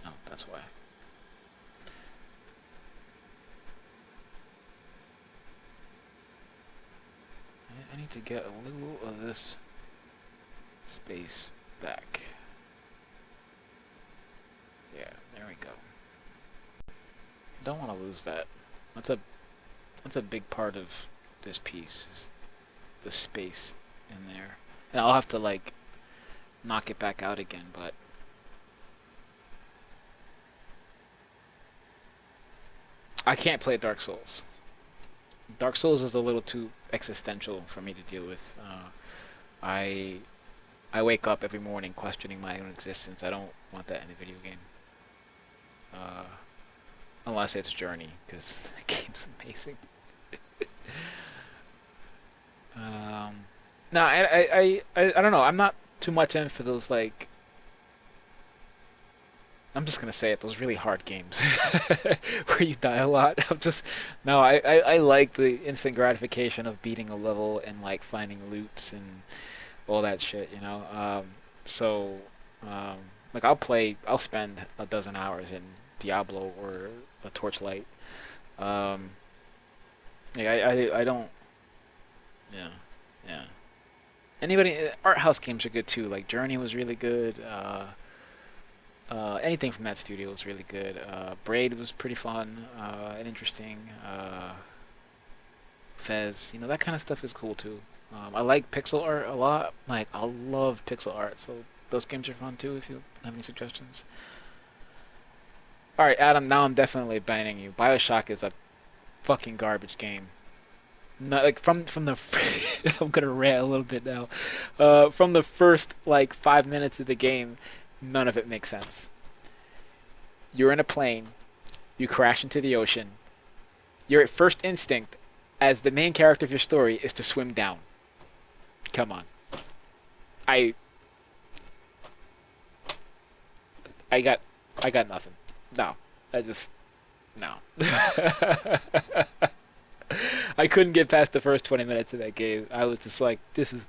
Oh, that's why. I need to get a little of this space back. Yeah, there we go. don't want to lose that. That's a that's a big part of this piece, is the space in there. And I'll have to like knock it back out again, but I can't play Dark Souls. Dark Souls is a little too existential for me to deal with. I I wake up every morning questioning my own existence. I don't want that in a video game. Uh, Unless it's Journey, because that game's amazing. Um, no, I don't know. I'm not too much in for those like. I'm just gonna say it. Those really hard games where you die a lot. I'm just no. I like the instant gratification of beating a level and like finding loots and all that shit. So um, like I'll spend a dozen hours in Diablo or a Torchlight. Um, like I don't. Yeah, yeah. Art house games are good too. Like Journey was really good. Anything from that studio was really good. Braid was pretty fun and interesting. Fez, that kind of stuff is cool too. I like pixel art a lot. Like I love pixel art, so those games are fun too. If you have any suggestions. All right, Adam. Now I'm definitely banning you. BioShock is a fucking garbage game. Not like from the I'm gonna rant a little bit now. From the first like 5 minutes of the game, none of it makes sense. You're in a plane, you crash into the ocean. Your first instinct, as the main character of your story, is to swim down. Come on, I I got I got nothing. No, I just no. I couldn't get past the first 20 minutes of that game. I was just like, this is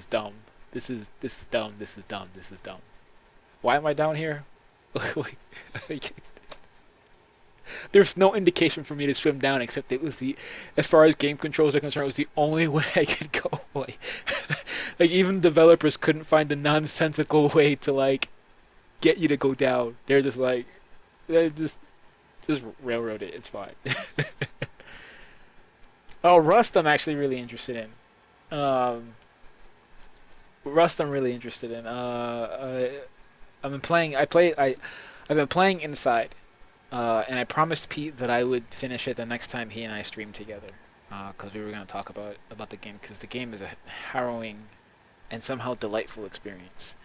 dumb. This is dumb. This is dumb. This is dumb. Why am I down here? There's no indication for me to swim down except it was as far as game controls are concerned, it was the only way I could go. Like even developers couldn't find a nonsensical way to like get you to go down. They're just like, they just railroad it. It's fine. Oh, Rust, I'm actually really interested in. Rust, I'm really interested in. I've been playing. I've been playing Inside, and I promised Pete that I would finish it the next time he and I stream together, because we were gonna talk about the game, because the game is a harrowing and somehow delightful experience.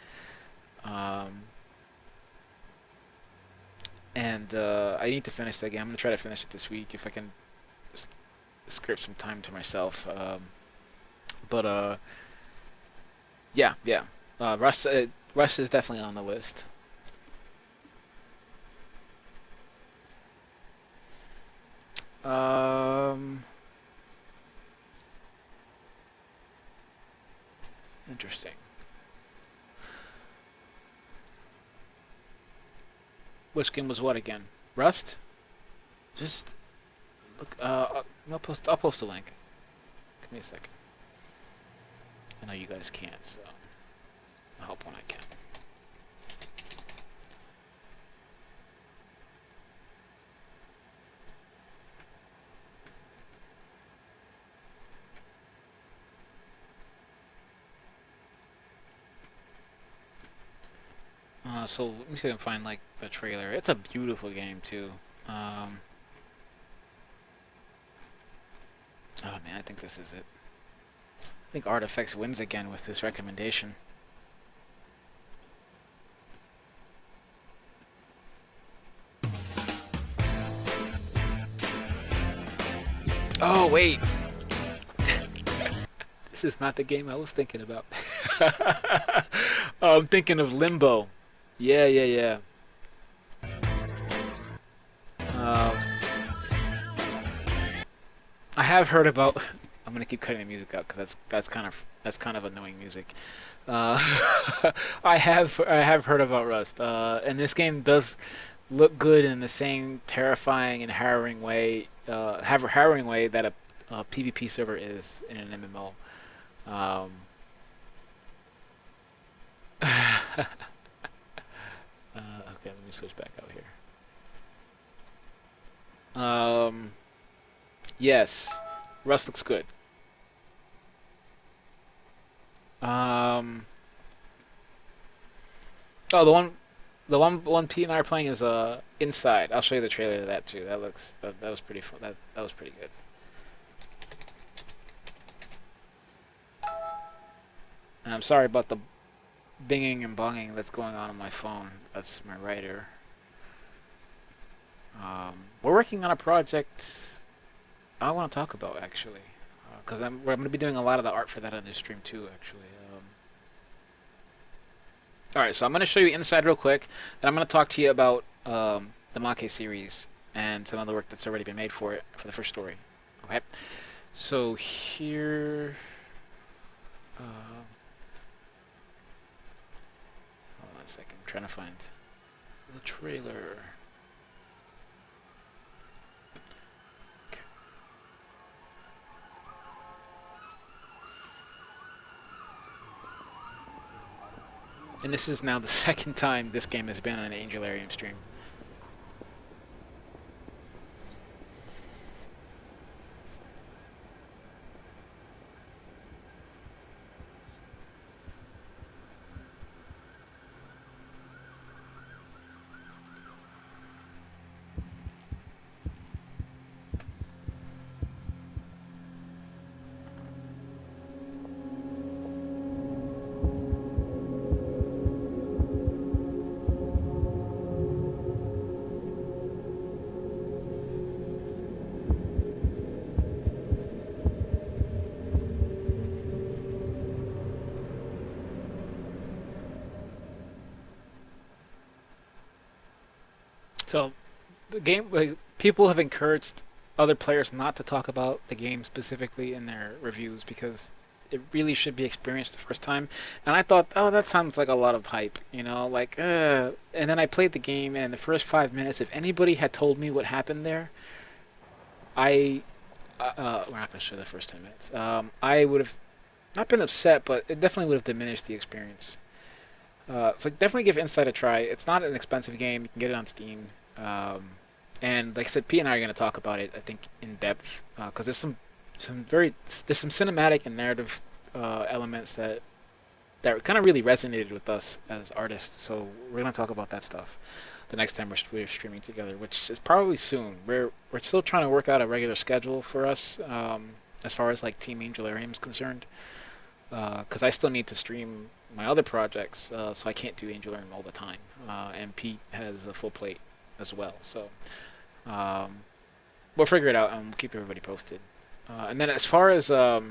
Um, and I need to finish that game. I'm gonna try to finish it this week if I can script some time to myself. But yeah, yeah. Rust is definitely on the list. Um, Interesting. Which game was what again? Rust? Just look. I'll post a link. Give me a second. I know you guys can't, so I'll help when I can. So let me see if I can find like the trailer. It's a beautiful game too. Um, oh man, I think this is it. I think Artifacts wins again with this recommendation. Oh wait, this is not the game I was thinking about. I'm thinking of Limbo. Yeah, yeah, yeah. Um, I have heard about. I'm gonna keep cutting the music out because that's kind of annoying music. Uh, I have heard about Rust, and this game does look good in the same terrifying and harrowing way, harrowing way that a PvP server is in an MMO. Um, okay, let me switch back out here. Um, yes, Rust looks good. Um, oh, the one Pete and I are playing is Inside. I'll show you the trailer to that too. That was pretty fun. That was pretty good. And I'm sorry about the binging and bonging that's going on my phone. That's my writer. We're working on a project I want to talk about actually, because I'm going to be doing a lot of the art for that on this stream too. Actually. All right, so I'm going to show you Inside real quick. Then I'm going to talk to you about the Make series and some of the work that's already been made for it for the first story. Okay. So here, hold on a second. I'm trying to find the trailer. And this is now the second time this game has been on an Angelarium stream. So the game, like, people have encouraged other players not to talk about the game specifically in their reviews because it really should be experienced the first time. And I thought, oh, that sounds like a lot of hype, like. And then I played the game, and in the first 5 minutes, if anybody had told me what happened there, I, we're not gonna show the first 10 minutes. I would have not been upset, but it definitely would have diminished the experience. So definitely give Inside a try. It's not an expensive game. You can get it on Steam. Um, and like I said, P and I are going to talk about it, I think, in depth, because there's some cinematic and narrative elements that kind of really resonated with us as artists. So we're going to talk about that stuff the next time we're streaming together, which is probably soon. We're still trying to work out a regular schedule for us, as far as like Team Angelarium is concerned, because I still need to stream my other projects, so I can't do Angelarium all the time. And Pete has a full plate as well, so um, we'll figure it out and we'll keep everybody posted. And then as far as the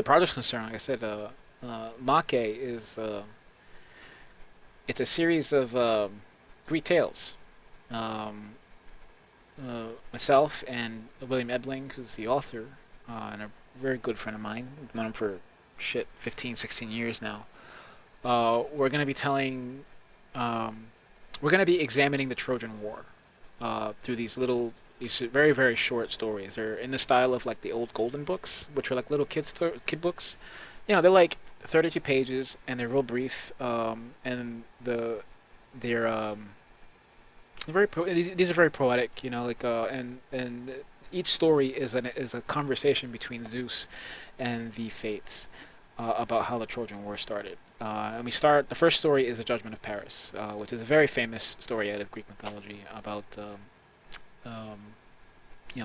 project's concerned, like I said, Make is it's a series of Greek tales. Um, Myself and William Ebling, who's the author, and a very good friend of mine. I've known him for 15, 16 years now. We're going to be telling, um, we're going to be examining the Trojan War through these very, very short stories. They're in the style of like the old Golden books, which are like little kid books. They're like 32 pages and they're real brief. And they're these are very poetic, and each story is a conversation between Zeus and the Fates about how the Trojan War started. And the first story is the Judgment of Paris, which is a very famous story out of Greek mythology about um,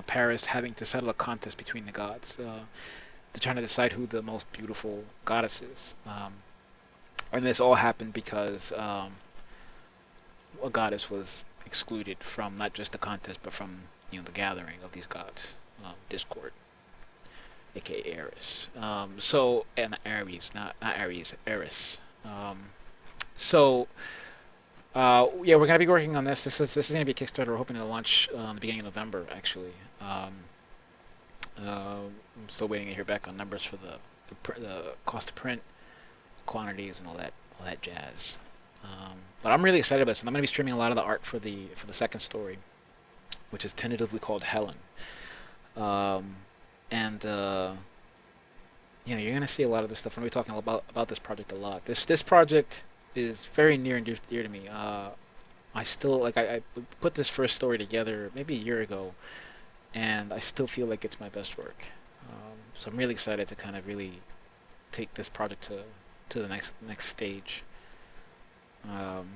Paris having to settle a contest between the gods. They're trying to decide who the most beautiful goddess is. And this all happened because a goddess was excluded from not just the contest, but from the gathering of these gods. Discord, aka Eris. And Ares, not Ares, Eris. So yeah, we're gonna be working on this. This is gonna be a Kickstarter. We're hoping to launch the beginning of November, actually. I'm still waiting to hear back on numbers for the cost to print, quantities, and all that jazz. But I'm really excited about this, and I'm going to be streaming a lot of the art for the second story, which is tentatively called Helen. Um, and you're going to see a lot of this stuff. I'm going to be talking about this project a lot. This project is very near and dear to me. I still like I put this first story together maybe a year ago, and I still feel like it's my best work. So I'm really excited to kind of really take this project to the next stage. Um,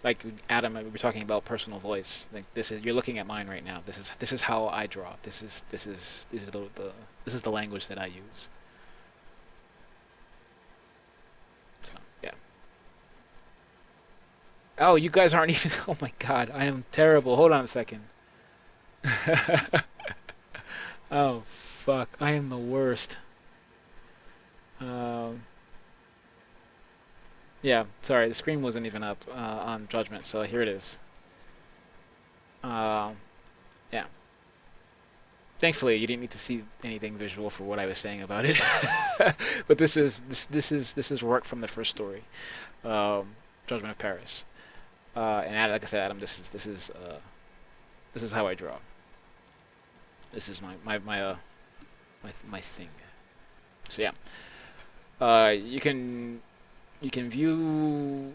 like Adam, we were talking about personal voice. Like this is you're looking at mine right now. This is how I draw. This is this is the language that I use. So yeah. Oh, you guys aren't even. Oh my God, I am terrible. Hold on a second. Oh fuck, I am the worst. Um, yeah, sorry, the screen wasn't even up on Judgment, so here it is. Um, yeah. Thankfully, you didn't need to see anything visual for what I was saying about it. But this is work from the first story, um, Judgment of Paris. And like I said, Adam, this is how I draw. This is my thing. So yeah, you can view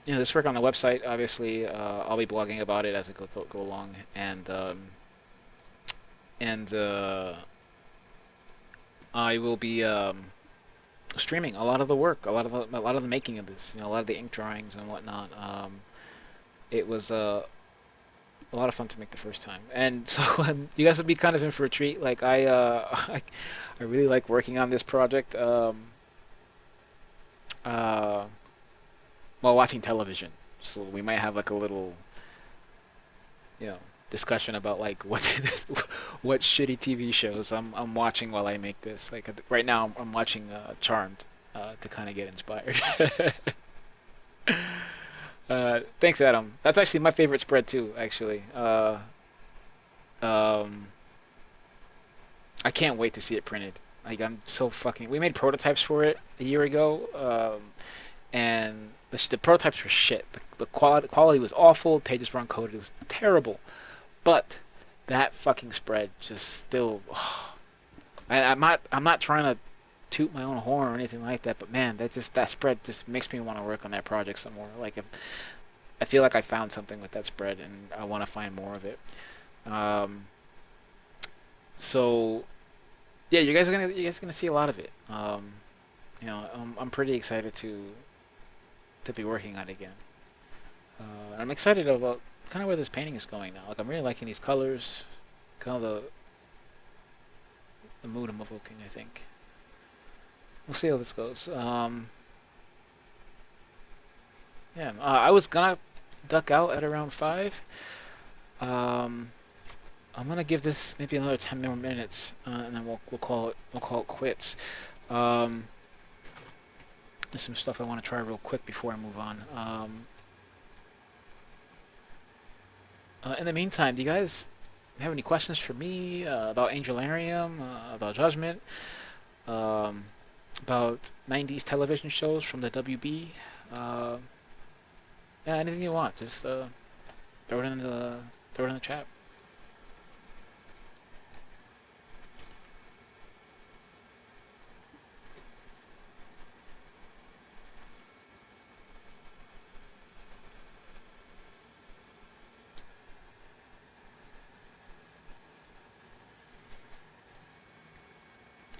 this work on the website. Obviously, I'll be blogging about it as I go along, and I will be streaming a lot of the work, a lot of the making of this. A lot of the ink drawings and whatnot. It was a lot of fun to make the first time, and so you guys would be kind of in for a treat. Like I really like working on this project uh, while watching television. So we might have like a little, you know, discussion about like what what shitty TV shows I'm watching while I make this. Like right now, I'm watching Charmed to kind of get inspired. Thanks, Adam. That's actually my favorite spread too. Actually, um, I can't wait to see it printed. Like I'm so fucking. We made prototypes for it a year ago, and the prototypes were shit. The quality was awful. Pages were uncoded. It was terrible. But that fucking spread just still. I'm not trying to toot my own horn or anything like that, but man, that spread just makes me want to work on that project some more. Like if, I feel like I found something with that spread, and I want to find more of it. Um, so yeah, you guys are gonna see a lot of it. I'm pretty excited to be working on it again. I'm excited about kind of where this painting is going now. Like I'm really liking these colors, kind of the mood I'm evoking. I think we'll see how this goes. Yeah, I was gonna duck out at around 5. Um, I'm gonna give this maybe another 10 more minutes, and then we'll call it quits. Um, there's some stuff I want to try real quick before I move on. In the meantime, do you guys have any questions for me about Angelarium, about Judgment, um, about 90s television shows from the WB? Uh, yeah, anything you want, just throw it in the throw it in the chat.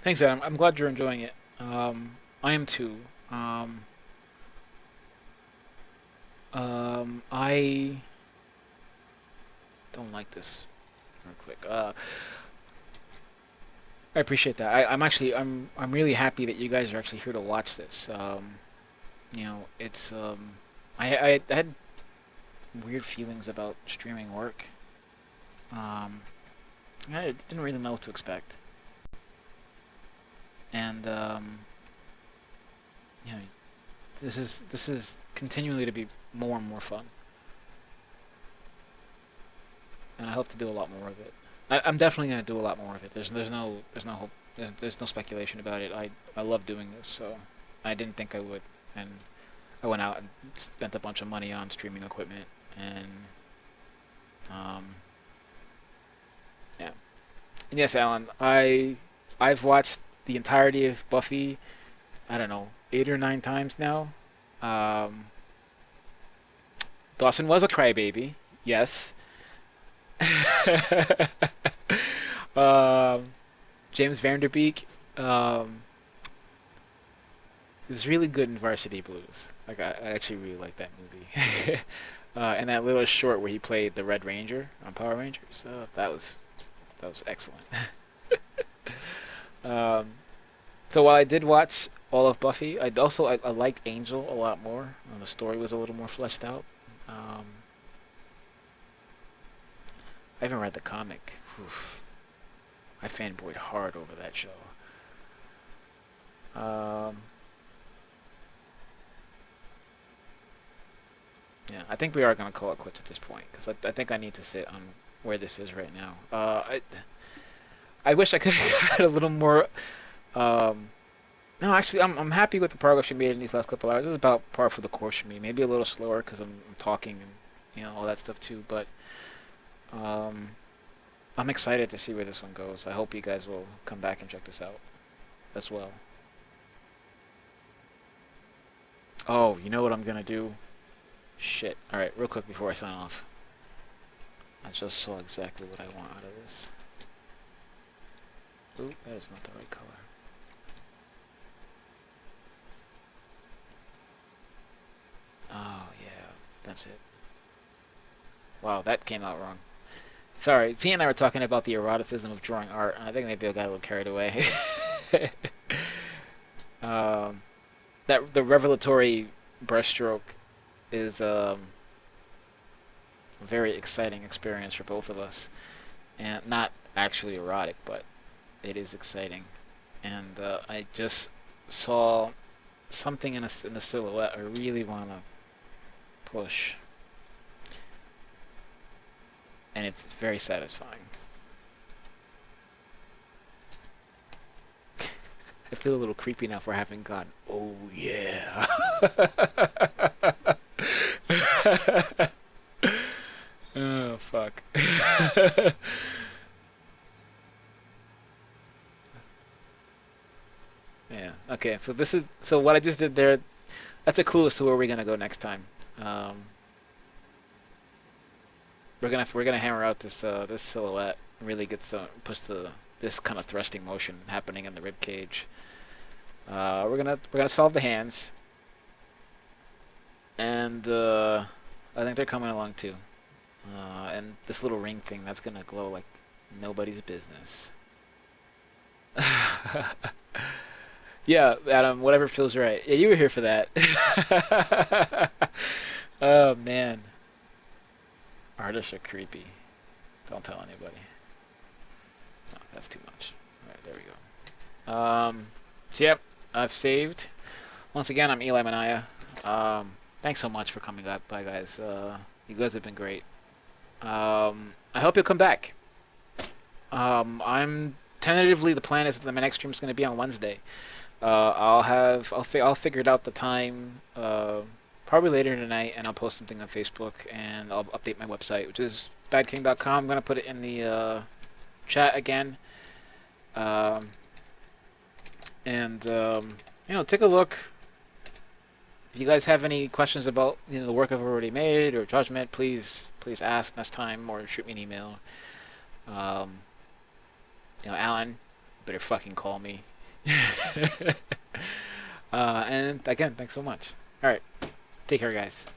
Thanks, Adam. I'm glad you're enjoying it. I am too. Um, I don't like this. Real quick. I appreciate that. I'm really happy that you guys are actually here to watch this. It's I had weird feelings about streaming work. Um, I didn't really know what to expect, and you know, this is continually to be more and more fun, and I hope to do a lot more of it. I'm definitely gonna do a lot more of it. There's no hope. There's no speculation about it. I love doing this, so I didn't think I would, and I went out and spent a bunch of money on streaming equipment, and um, yeah. And yes, Alan, I've watched the entirety of Buffy. I don't know, 8 or 9 times now. Um, Dawson was a crybaby. Yes. um, James Vanderbeek um, is really good in Varsity Blues. Like I actually really like that movie. And that little short where he played the Red Ranger on Power Rangers. That was excellent. um, so while I did watch all of Buffy, I liked Angel a lot more. The story was a little more fleshed out. Um, I haven't read the comic. Oof. I fanboyed hard over that show. Um, yeah, I think we are gonna call it quits at this point because I think I need to sit on where this is right now. I wish I could have had a little more. Um, no, actually, I'm happy with the progress we made in these last couple hours. It's about par for the course for me. Maybe a little slower because I'm talking and all that stuff too. But um, I'm excited to see where this one goes. I hope you guys will come back and check this out as well. Oh, you know what I'm gonna do? Shit. All right, real quick before I sign off. I just saw exactly what I want out of this. Ooh, that is not the right color. Oh yeah, that's it. Wow, that came out wrong. Sorry, P and I were talking about the eroticism of drawing art, and I think maybe I got a little carried away. um, that the revelatory brushstroke is a very exciting experience for both of us, and not actually erotic, but it is exciting. And I just saw something in the silhouette I really want to push, and it's very satisfying. I feel a little creepy now for having gone, oh yeah. Oh fuck. Yeah. Okay. So what I just did there. That's a clue as to where we're gonna go next time. Um, we're gonna hammer out this silhouette. Really get some push the this kind of thrusting motion happening in the rib cage. We're gonna solve the hands, and I think they're coming along too. And this little ring thing that's gonna glow like nobody's business. Yeah, Adam, whatever feels right. Yeah, you were here for that. Oh man, artists are creepy. Don't tell anybody. No, that's too much. All right, there we go. So yep, I've saved. Once again, I'm Eli Minaya. Thanks so much for coming by, guys. You guys have been great. I hope you'll come back. I'm tentatively the plan is that my next stream is going to be on Wednesday. I'll figure it out the time probably later tonight, and I'll post something on Facebook, and I'll update my website, which is badking.com. I'm gonna put it in the chat again, um, and take a look. If you guys have any questions about the work I've already made or judgment, please ask next time or shoot me an email. Um, Alan, better fucking call me. And again, thanks so much. All right, take care, guys.